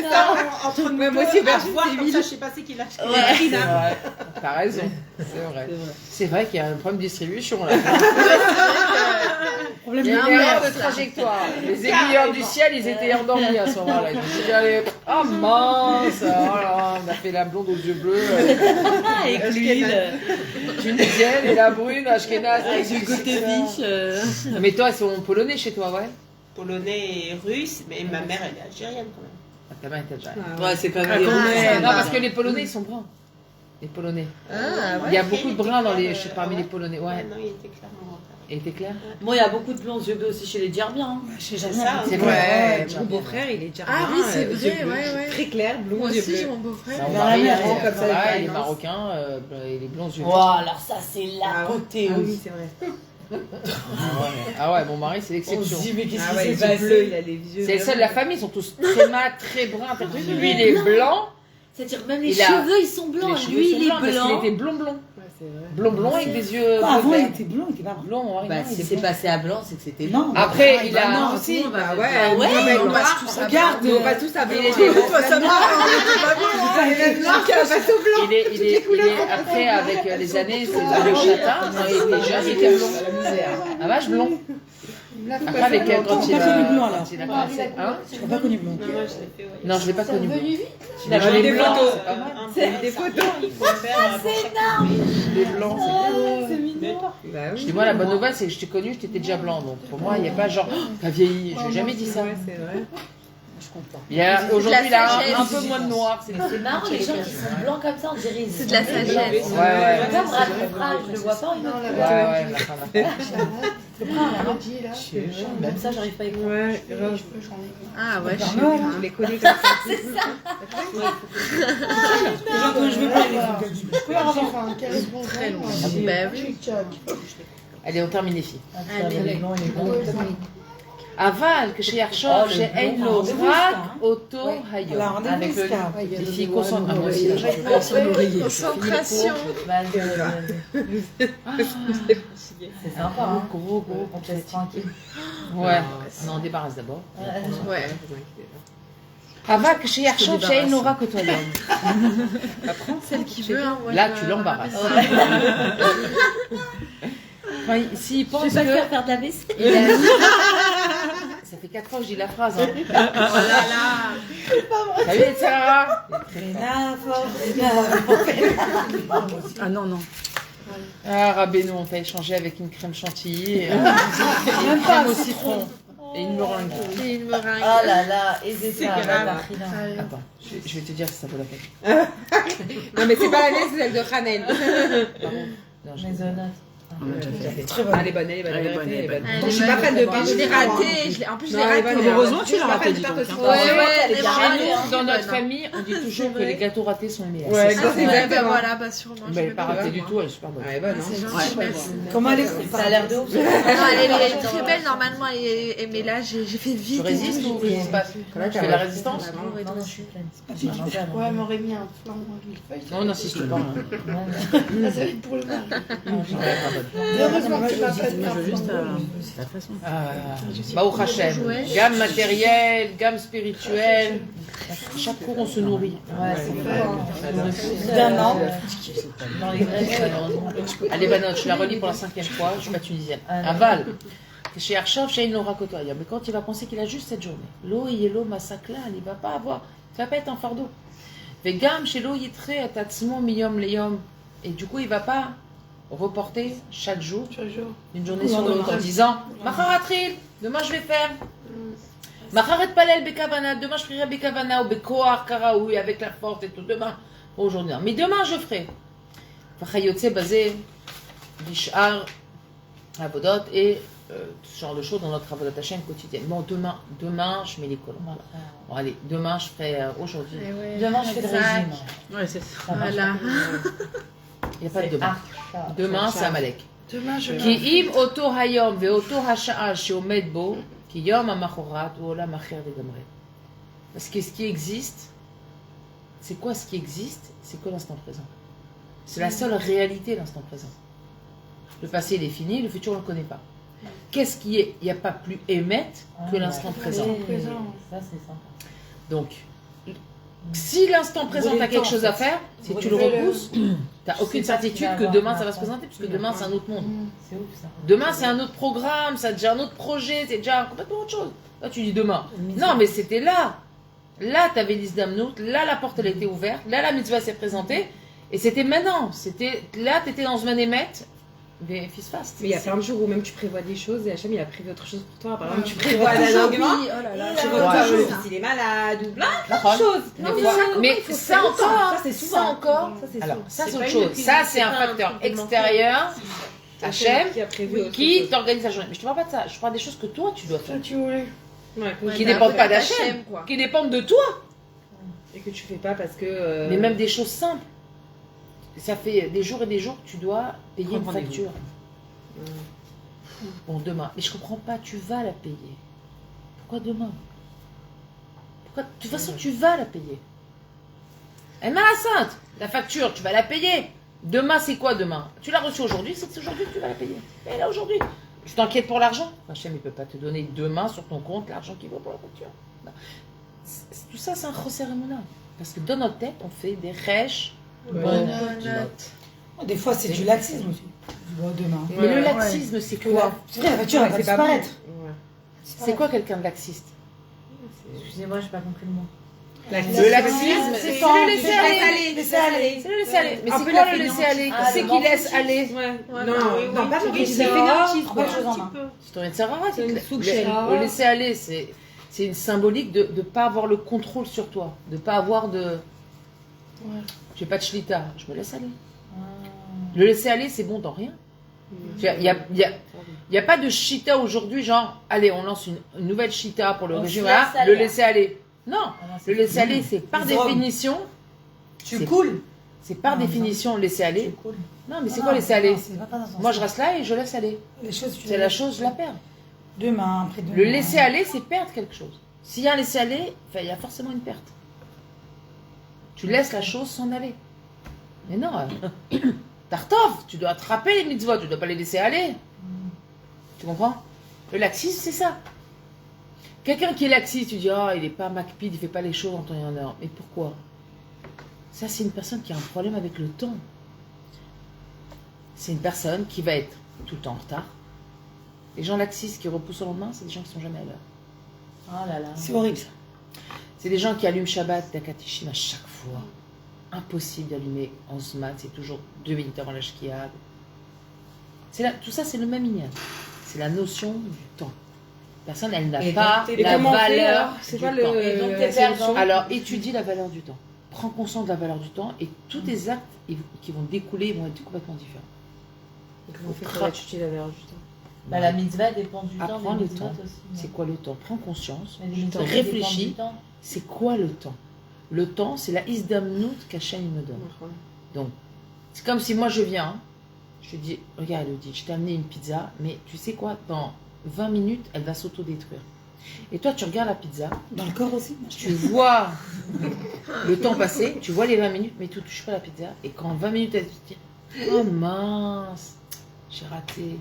ça. Entre nous, moi aussi, aubergine, voir c'est comme vide. ça, je sais pas c'est qui l'a acheté. Ouais. C'est vrai. T'as raison. C'est vrai. C'est vrai qu'il y a un problème de distribution là. Problème Il y a de une erreur de trajectoire. Les aiguilleurs du ciel, ils étaient endormis à ce moment-là. Ils ont dit, allez, oh mince, oh là, on a fait la blonde aux yeux bleus, Avec l'huile. tunisienne et la brune, ashkénaze. Avec du Gotevich. Mais toi, ils sont polonais chez toi, ouais? Polonais et russe, mais ma mère, elle est algérienne quand même. Ah, ta mère était déjà. Ouais, c'est comme Ah, les non, Russes. parce que les Polonais, ils sont bruns. Les Polonais. Ah, Il y a beaucoup de bruns parmi les Polonais. Ouais. Non, il était clairement mon père. Et t'es clair? Moi, il y a beaucoup de blonds aux yeux bleus aussi chez les Djerbiens. Chez C'est Jamia. ça. C'est Ouais, vrai. mon beau-frère, il est déjà Ah oui, c'est vrai, ouais. très clair, blond, Moi yeux aussi, j'ai bleus. mon beau-frère. Mon Dans la mari, mer, il est comme ça, pareil, les il est minces. marocain, et les blonds yeux. Wow, alors ça, c'est Ah ouais. l'apothéose. Ah oui, c'est vrai. Ah ouais, mon mari, c'est On l'exception. se dit, mais qu'est-ce Ah ouais, qui les s'est yeux bleus, passé? il a les yeux. C'est le seul de la famille, ils sont tous très mat, très bruns. Lui, il est blanc. C'est-à-dire, même les Il a- cheveux, ils sont blancs. Les cheveux Lui, sont il est blancs parce blanc. qu'il était blond. Ouais, c'est vrai. Blond avec des yeux. Ah, avant, bleus. il était blond, il était pas blond. Blond, mon mari, Bah, non, si il est c'est blond. passé à blanc, c'est que c'était Non. Après, il Bah a. non, si, bah ouais. Ah ouais, on on passe tous à regarde, blanc. On passe tous à blanc. il était Toi, ça va, on est même blanc, qu'elle passe au blanc. Il est après, avec les années, c'est devenu châtain. Quand il était jeune, il était blond. Un vache blond. Après, avec quand T'as il pas connu blond, alors. quand il a commencé. Hein? Je n'ai pas connu blond. Non, moi, je l'ai fait, ouais. Non, je l'ai pas connu. Il a vu des blancs, photos. c'est pas mal. C'est des photos. Il faut faire Les blancs, c'est Mais Bah Je oui. dis, moi, la bonne nouvelle, c'est que je t'ai connu, t'étais déjà blanc. Donc, pour moi, il n'y a pas genre, oh, t'as vieilli. Je n'ai jamais dit ça. Ouais, c'est vrai. Il y a aujourd'hui, il a sagesse. un peu moins de noir. C'est C'est marrant, les gens qui sont blancs comme ça, on dirait. C'est de la sagesse. Ouais. Comme Brad, je le vois pas. Non, la Ouais, vérité, ouais, le paradis, là. Même ça, j'arrive pas à écouter. Ouais, Je grave. peux, j'en ai. Ah ouais, je sais On pas. les connaît comme ça. C'est ça. Les gens que je veux pas, les Oui, enfin, 15 bons Très jours, long. ouais. Bah oui. Tchic-tchac. Allez, on termine les filles. Allez. Aval, que chez Yarchov, chez Enlo, Rak, Otto, Hayo. Avec les filles concentrées. Ah, moi aussi, là, j'ai Concentration. C'est sympa, hein. Gros. On te laisse tranquille. Ouais, on en débarrasse d'abord. Ouais. Aval, que chez Yarchov, chez Enlo, Rak, Otto, Hayo. Celle qui veut, hein. moi, Là, je- tu l'embarrasses. Enfin, s'il pense que... faire de la vaisselle. il a- Ça fait 4 fois que je dis la phrase. Hein. Oh là là. Salut, Sarah. Ah non, non. Ah, Rabbeinu, on t'a échangé avec une crème chantilly et une crème au citron et une meringue. Et une meringue. Oh là là, et c'est grave. grave. Attends, je vais te dire si ça vaut la peine. Non, mais c'est pas la mienne, c'est celle de Hanel. Non, je- Maisonnette. Très bonne. Elle est bonne, Elle est bonne, elle est bonne. Bon, je suis pas fan de pain. Je l'ai raté. En plus, je l'ai Non, elle est raté. bonne. Heureusement, tu Je suis l'as pas raté, fan de dis tarte donc, au hein. citron. Ouais, mais Chez vraiment, nous, dans elle est notre bonne, hein. famille, on dit toujours que les gâteaux ratés sont les meilleurs. Ouais, C'est ça. Ah, c'est vrai, exactement. bah voilà, bah sûrement. Mais je elle vais n'est pas pas ratée voir, du moi. tout, elle est super bonne. Elle est bonne, C'est hein. gentil, merci. Comment elle est Ça a l'air de ouf. Non, elle est très belle normalement, mais là j'ai fait Tu vite. résistes ou qu'est-ce qui se passe? Tu fais la résistance? Non, non, je suis pleine. Ouais, elle m'aurait mis un flanc dans une feuille. Non, n'insiste pas. hein. Ça, ça va être pour le mari. Ouais, Heureusement que tu m'as pas Moi, je veux juste de la façon. Baruch Hashem. Gamme matérielle, gamme spirituelle. Chaque cours, on se nourrit. Ouais, c'est D'un an. Dans les grèves. Allez, Banot, je la relis pour la 5e fois. Je suis pas tunisienne. Ah, Aval. Chez Arshov, chez Nora Kotoya. Mais quand il va penser qu'il a juste cette journée, l'eau, yelo, massacla, il va pas avoir. Ça va pas être un fardeau. Vegam, chez l'eau, yitre, atatsmo, miyom, leyom. Et du coup, il va pas reporter chaque jour une journée sur l'autre en disant Macharatril, demain je vais faire. Macharet palel bekavana, demain je prierai bekavana ou bekoar karaoui avec la force et tout. Demain, aujourd'hui. Mais demain je ferai. Vachayotse basé, bishar, avodot et ce genre de choses dans notre avodat Hashem quotidienne. Bon, demain je mets les colons. Bon, allez, demain je ferai aujourd'hui. Demain, je fais le régime. Ouais, c'est ça. Voilà. Il n'y a pas de demain. Demain, c'est Amalek. Demain, je כי אם אותו היום ואותו השעה שעומד בו, כי יום המחרת הוא עולם אחר לגמרי. Parce que ce qui existe, c'est quoi ce qui existe? C'est que l'instant présent. C'est la seule réalité, l'instant présent. Le passé, il est fini, le futur, on ne le connaît pas. Qu'est-ce qui est? Il n'y a pas plus émette que l'instant présent. Ça, c'est sympa. Donc, si l'instant présent, tu as quelque chose à faire, si tu le repousses, tu n'as aucune certitude que demain, ça va se présenter, puisque demain, c'est un autre monde. C'est ouf, ça. Demain, c'est un autre programme, c'est déjà un autre projet, c'est déjà complètement autre chose. Là, tu dis demain. Non, mais c'était là. Là, tu avais l'Isdamnout, là, la porte, elle était ouverte, là, la mitzvah s'est présentée, et c'était maintenant. Là, tu étais dans ce manémet, mais fils fast. Mais il y a plein de jours où même tu prévois des choses et Hachem il a prévu autre chose pour toi. Par exemple, tu prévois un argument, Oui, oh là là. tu Ouais. prévois toujours s'il est malade ou plein de choses. Des fois. Mais ça encore, Ça, c'est ça souvent. encore. Ça, c'est Alors, souvent. ça, c'est pas autre une chose. prise, Ça, c'est c'est un pas un facteur truc de extérieur, Hachem, Qui a prévu autre qui chose. t'organise la journée. Mais je te parle pas de ça, je parle des choses que toi, tu dois faire. tu voulais. Ouais, Qui bah, dépendent pas d'Hachem, d'Hachem, quoi. qui dépendent de toi. et que tu fais pas parce que. Mais même des choses simples. Ça fait des jours et des jours que tu dois payer une facture. Bon, demain. Mais je comprends pas, tu vas la payer. Pourquoi demain? Pourquoi? De toute façon, tu vas la payer. Elle m'a la sainte. La facture, tu vas la payer. Demain, c'est quoi demain? Tu l'as reçue aujourd'hui, c'est aujourd'hui que tu vas la payer. Et là, aujourd'hui. Tu t'inquiètes pour l'argent? Hachem, il ne peut pas te donner demain sur ton compte l'argent qu'il vaut pour la facture. Non. Tout ça, c'est un chosser émouna. Parce que dans notre tête, on fait des rêches. Bonne note. Des fois, c'est du laxisme aussi. Bon, demain. Mais le laxisme, c'est quoi? Tu sais, la voiture, elle va c'est pas bon. disparaître. C'est quoi quelqu'un de laxiste? Excusez-moi, j'ai pas compris le mot. Le laxisme, c'est le laisser aller. Laisser aller. C'est le laisser aller. Mais Un c'est peu quoi la le laisser fainéantise. aller Ah, C'est le qui laisse aller. Non, pas pour Oui, c'est c'est fainéantise, prends quoi. pas les choses en main. Si ton laisser aller, C'est une souche. le laisser aller, c'est une symbolique de ne pas avoir le contrôle sur toi, de ne pas avoir de. J'ai pas de shlita, je me laisse aller. Le laisser aller, c'est bon dans rien. Il n'y a pas de shita aujourd'hui, genre, allez, on lance une nouvelle shita pour le On régime, se voilà, laisse aller. le laisser aller. Non, Ah non, c'est le laisser aller, c'est par définition. Tu c'est- coules. C'est par Non, définition laisser aller. cool. Non, mais c'est quoi laisser aller Pas dans ce Moi, je sens. reste là et je laisse aller. Les choses, tu C'est la chose, je la perds. Deux mains, après deux Le mains. laisser aller, c'est perdre quelque chose. S'il y a un laisser aller, enfin, il y a forcément une perte. Tu laisses la chose s'en aller. Mais non, Tartov, tu dois attraper les mitzvot, tu dois pas les laisser aller. Tu comprends? Le laxisme, c'est ça. Quelqu'un qui est laxiste, tu dis, ah, il est pas macpide, il fait pas les choses en temps et en heure. Mais pourquoi? Ça, c'est une personne qui a un problème avec le temps. C'est une personne qui va être tout le temps en retard. Les gens laxistes qui repoussent au lendemain, c'est des gens qui sont jamais à l'heure. Oh là là. C'est horrible ça. C'est des gens qui allument Shabbat, Takatishim à chaque fois. Impossible d'allumer en Zmat, c'est toujours 2 minutes avant la Shkia. Tout ça, c'est le même ignan. C'est la notion du temps. Personne, elle n'a Et pas donc, Et la comment on fait, valeur alors C'est du quoi temps. Et donc, t'es la perdant. solution Alors, étudie la valeur du temps. Prends conscience de la valeur du temps et tous tes actes qui vont découler vont être complètement différents. Comment on fait pour étudier la valeur du temps Bah, la mitzvah dépend du temps. Apprends des le mitzvot temps. aussi. C'est quoi le temps? Prends conscience. Mais les mitzvot Réfléchis. dépendent du temps. C'est quoi le temps? Le temps, c'est la isdamnout qu'Hachem me donne. Donc, c'est comme si moi je viens, hein, je te dis, regarde Elodie, je t'ai amené une pizza, mais tu sais quoi, dans 20 minutes, elle va s'autodétruire. Et toi, tu regardes la pizza, Dans le corps aussi. tu vois le temps passer, tu vois les 20 minutes, mais tu ne touches pas la pizza. Et quand 20 minutes, elle te dit, oh mince, j'ai raté.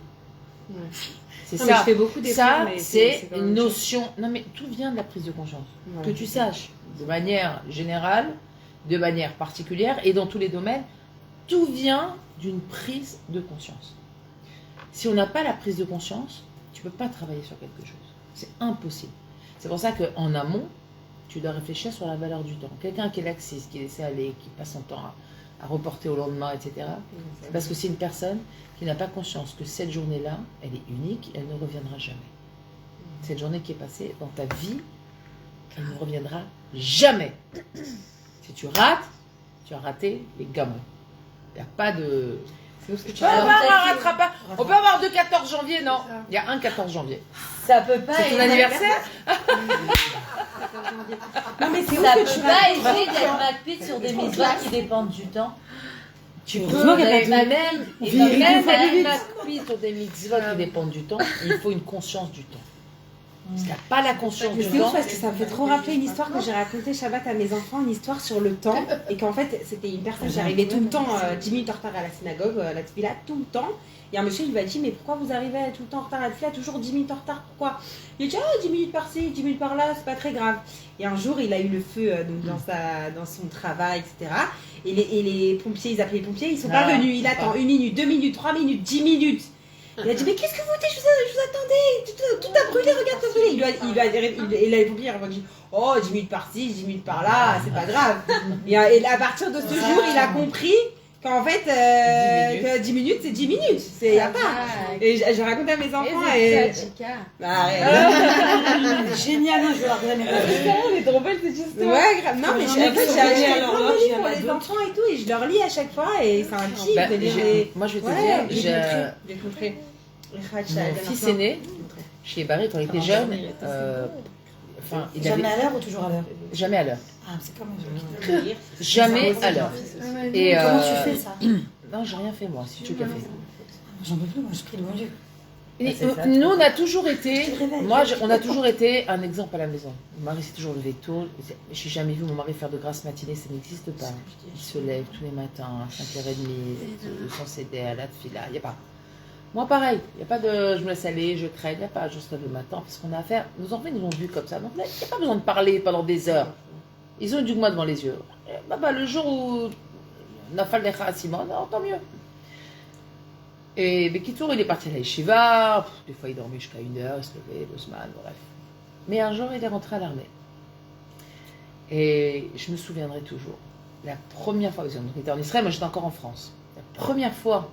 C'est Non, mais je ça. fais beaucoup d'efforts, Ça, mais c'est quand même une chaud. notion. Non, mais tout vient de la prise de conscience. Ouais. Que tu saches, de manière générale, de manière particulière et dans tous les domaines, tout vient d'une prise de conscience. Si on n'a pas la prise de conscience, tu ne peux pas travailler sur quelque chose. C'est impossible. C'est pour ça qu'en amont, tu dois réfléchir sur la valeur du temps. Quelqu'un qui est laxiste, qui laisse aller, qui passe son temps à reporter au lendemain, etc., c'est parce que c'est une personne qui n'a pas conscience que cette journée-là, elle est unique, elle ne reviendra jamais. Cette journée qui est passée dans ta vie, elle ne reviendra jamais. Si tu rates, tu as raté les gamins. Il n'y a pas de... On peut avoir de 14 janvier, non. Il y a un 14 janvier. Ça peut pas C'est ton anniversaire. Non, mais c'est Ça ouf que peut tu pas vas essayer d'être macpite sur des mitzvot qui dépendent du temps. Tu Heureusement peux, qu'il y a pas de- mais même, On et finit même une fois plus vite. macpite sur des mitzvot qui dépendent du temps, il faut une conscience du temps. Si tu n'as pas la conscience Mais du c'est ouf temps, parce que ça me fait trop rappeler une histoire que j'ai racontée Shabbat à mes enfants, une histoire sur le temps. Et qu'en fait, c'était une personne, j'arrivais tout le temps 10 minutes en retard à la synagogue, à la tefila, tout le temps. Et un monsieur, il lui a dit, mais pourquoi vous arrivez tout le temps en retard à la tefila, toujours 10 minutes en retard, pourquoi? Il a dit, ah, 10 minutes par-ci, 10 minutes par-là, c'est pas très grave. Et un jour, il a eu le feu donc, dans son travail, etc. Et les pompiers, ils appelaient les pompiers, ils sont pas venus. Il attend 1 minute, 2 minutes, 3 minutes, 10 minutes. Il a dit, mais qu'est-ce que vous dites, je vous attendais, tout a brûlé, regarde, tout a brûlé. Et là, les pompiers ont dit, oh, 10 minutes par-ci, 10 minutes par-là, c'est pas grave. Et à partir de ce jour, il a compris qu'en fait, que 10 minutes, c'est 10 minutes. Il y a pas. Et j'ai raconté à mes enfants et... Bah, arrête. C'est génial, non, je vais leur donner mes réponses. Elle est trop belle cette histoire. Ouais, grave. Non, mais Non, j'ai mais acheté c'est plein de génial, livres alors là, pour j'en ai les d'autres. enfants et tout, et je leur lis à chaque fois, et c'est un kiff. bah, de lire moi je vais te Ouais, dire, j'ai compris. mon fils aîné, chez Barry, quand il était jeune, enfin, il Jamais avait à l'heure ou toujours à l'heure? jamais à l'heure. Ah, c'est comme un Jamais à l'heure. Et Comment tu fais ça? non, j'ai rien fait moi, c'est tu qui as fait. J'en peux plus, moi je prie le bon Dieu. Et, c'est ça. nous, on a toujours été, Tu te réveilles. on a toujours été un exemple à la maison. Mon mari s'est toujours levé tôt. Je n'ai jamais vu mon mari faire de grâce matinée, ça n'existe pas. Il se lève tous les matins à 5h30, sans céder à la fila, il n'y a pas. Moi, pareil, il n'y a pas de je me laisse aller, je traîne, il n'y a pas, je se lève le matin, parce qu'on a affaire. Nos enfants nous ont vus comme ça, donc il n'y a pas besoin de parler pendant des heures. Ils ont du moi devant les yeux. Le jour où Nafal Necha Simon, tant mieux. Et Bekitour, il est parti à la yeshiva, des fois il dormait jusqu'à 1h, il se levait, Bosman, bref. Mais un jour, il est rentré à l'armée. Et je me souviendrai toujours. La première fois, parce qu'on était en Israël, moi j'étais encore en France. La première fois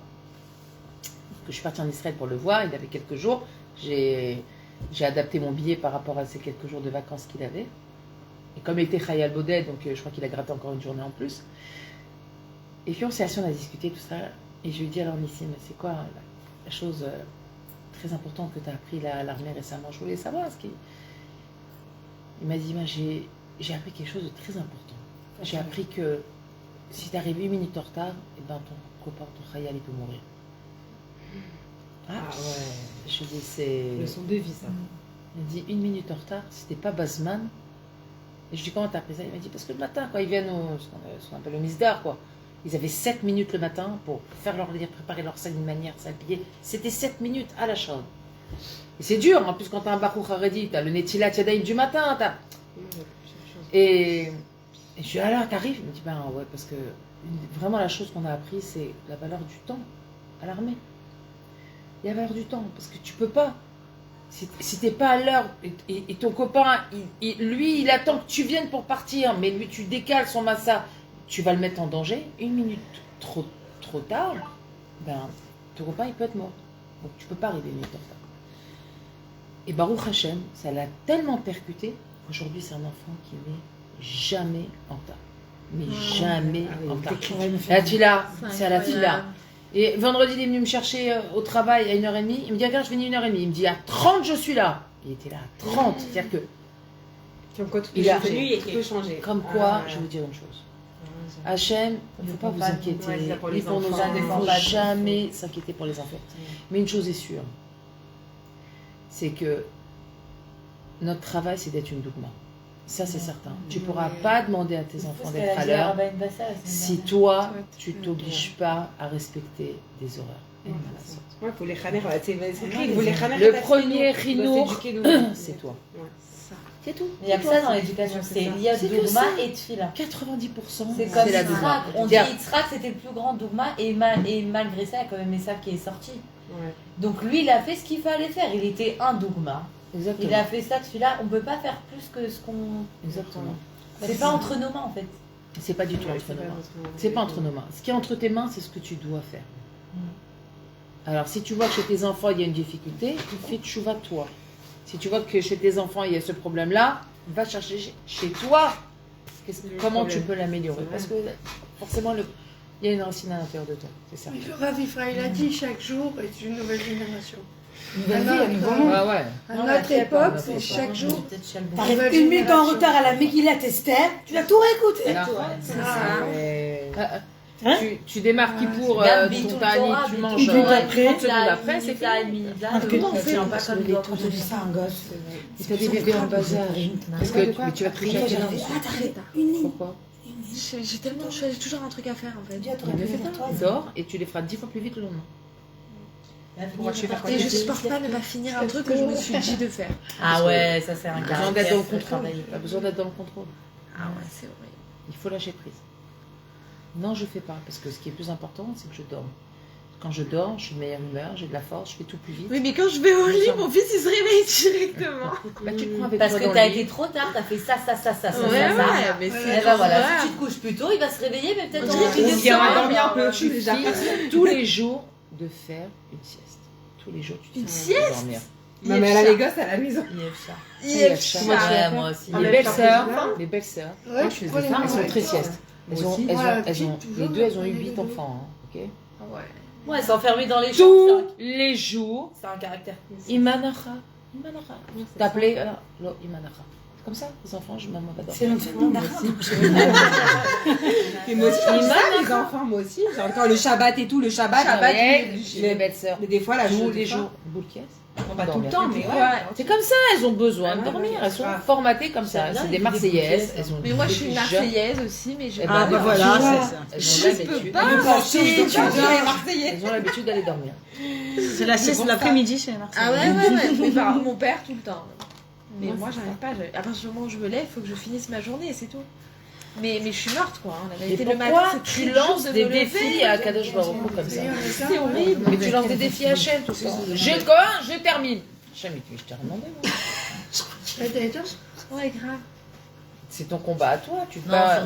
que je suis partie en Israël pour le voir, il avait quelques jours. J'ai adapté mon billet par rapport à ces quelques jours de vacances qu'il avait. Et comme il était Khayal Boded, donc je crois qu'il a gratté encore une journée en plus. Et puis on s'est assis, on a discuté, tout ça. Et je lui ai dit, alors Nissim, c'est quoi la chose très importante que tu as appris à l'armée récemment? Je voulais savoir ce qui... Il m'a dit, j'ai appris quelque chose de très important. J'ai appris que si tu arrives 8 minutes en retard, et ben ton copain, ton Khayal, il peut mourir. Ah ouais. Je lui ai dit, c'est... Leçon de vie, ça. Il m'a dit, 1 minute en retard, si t'es pas Basman. Et je lui ai dit, comment t'as appris ça? Il m'a dit, parce que le matin, quand ils viennent ce qu'on appelle le misdar, quoi. Ils avaient 7 minutes le matin pour faire leur lire, préparer leur salle d'une manière, s'habiller. C'était 7 minutes à la chambre. Et c'est dur, en plus, quand t'as un Baruch Haredi, t'as le Netilat Yadayim du matin, t'as... Et je lui ai dit, alors, t'arrives? Il me dit, ben ouais, parce que vraiment la chose qu'on a appris, c'est la valeur du temps à l'armée. Il y a la valeur du temps, parce que tu peux pas. Si t'es pas à l'heure, et ton copain, lui, il attend que tu viennes pour partir, mais lui, tu décales son massa, tu vas le mettre en danger. 1 minute trop tard, ben, ton copain, il peut être mort. Donc, tu peux pas arriver 1 minute en retard. Et Baruch Hashem, ça l'a tellement percuté, qu'aujourd'hui, c'est un enfant qui n'est jamais en retard. Mais jamais en retard. La tfila, c'est à la tfila. Et vendredi, il est venu me chercher au travail à 1h30. Il me dit, regarde, je finis 1h30. Il me dit, à 30, je suis là. Il était là à 30. C'est-à-dire que. Comme quoi, tout peut changer. Comme quoi, je vais vous dire une chose. Hachem, il ne faut pas vous inquiéter. Ni pour nos enfants. Il ne faut jamais s'inquiéter pour les enfants. Mais une chose est sûre, c'est que notre travail, c'est d'être une dougma. Ça, c'est certain. Tu ne pourras pas demander à tes enfants d'être à l'heure si toi, tu ne t'obliges pas à respecter des horaires. Il faut les khaner. Le premier chinour, c'est toi. C'est tout. Il y a que ça dans l'éducation, c'est Liat Dougma et Tfila. 90%, c'est comme la Dougma. On dit Yitzhak, c'était le plus grand Dougma, et malgré ça, il y a quand même Esav qui est sorti. Ouais. Donc lui, il a fait ce qu'il fallait faire. Il était un Dougma. Exactement. Il a fait ça, Tfila. On ne peut pas faire plus que ce qu'on... Exactement. C'est pas entre nos mains, en fait. C'est pas du tout entre nos mains. C'est pas entre nos mains. Ce qui est entre tes mains, c'est ce que tu dois faire. Alors, si tu vois que chez tes enfants, il y a une difficulté, fais tchouva toi. Si tu vois que chez tes enfants, il y a ce problème-là, va chercher chez toi comment tu peux l'améliorer. Parce que forcément, il y a une racine à l'intérieur de toi. C'est ça. Mais le Rav Israël a dit, chaque jour est une nouvelle génération. Nouvelle vie, à nouveau monde. À notre époque, c'est chaque jour. T'arrives 1 minute en retard à la Megillat Esther, tu vas tout réécouter. Tu démarres qui pour ton tani, tu manges 30 secondes après, c'est fini. Comment on fait pas comme les autres? On dit ça à un gosse. Et t'as des bébés en bas âge. Parce que tu vas te coucher à quelle heure? Pourquoi? J'ai tellement de choses, j'ai toujours un truc à faire en fait. Dors et tu les feras 10 fois plus vite le lendemain. Et je supporte pas ne pas finir un truc que je me suis dit de faire. Ah ouais, ça c'est un caractère. Besoin d'être dans le contrôle. T'as besoin d'être dans le contrôle. Ah ouais, c'est horrible. Il faut lâcher prise. Non, je fais pas, parce que ce qui est plus important, c'est que je dorme. Quand je dors, je suis de meilleure humeur, j'ai de la force, je fais tout plus vite. Oui, mais quand je vais au lit, mon fils il se réveille directement. Bah, tu te prends avec parce toi que dans t'as le lit. été trop tard, t'as fait ça. Ouais, mais c'est. Et bah voilà, si tu te couches plus tôt, il va se réveiller, mais peut-être on va dormir un peu. Tu fixes tous les jours de faire une sieste. Tous les jours, tu te fais dormir. Non, mais elle a les gosses à la maison. Ouais, moi aussi. Les belles sœurs, Ouais, je fais des femmes, elles sont très siestes. Les deux, elles ont eu 8 enfants, ok? Ouais. Ouais, elles sont enfermées dans les chambres. Tous les jours, C'est un caractère. Imanacha. T'appelais, non, Imanacha. Comme ça, les enfants, maman va dormir. C'est l'enfant Et moi aussi, les enfants, moi aussi. Genre quand le Shabbat et tout, le Shabbat, les belles sœurs. Mais des fois, la Tous les jours, boule qui est. Pas tout le temps, mais ouais. C'est comme ça, elles ont besoin de dormir. Elles sont formatées comme ça. C'est des Marseillaises. Mais moi je suis une Marseillaise aussi, mais je. Ah bah voilà, c'est ça. Elles ont l'habitude. Elles ont l'habitude d'aller dormir. C'est la sieste de l'après-midi chez les Marseillais. Ah ouais. Mes parents, mon père tout le temps. Mais moi j'arrive pas. À partir du moment où je me lève, il faut que je finisse ma journée et c'est tout. Mais je suis morte quoi. La vérité, le matin, tu lances des défis à Kadosh Baruch Hu comme ça? C'est horrible. Mais tu lances des défis à Hachem tout ça. Je termine. Hachem, je t'ai demandé moi. Ouais, grave. C'est ton combat à toi. Tu Non, pas...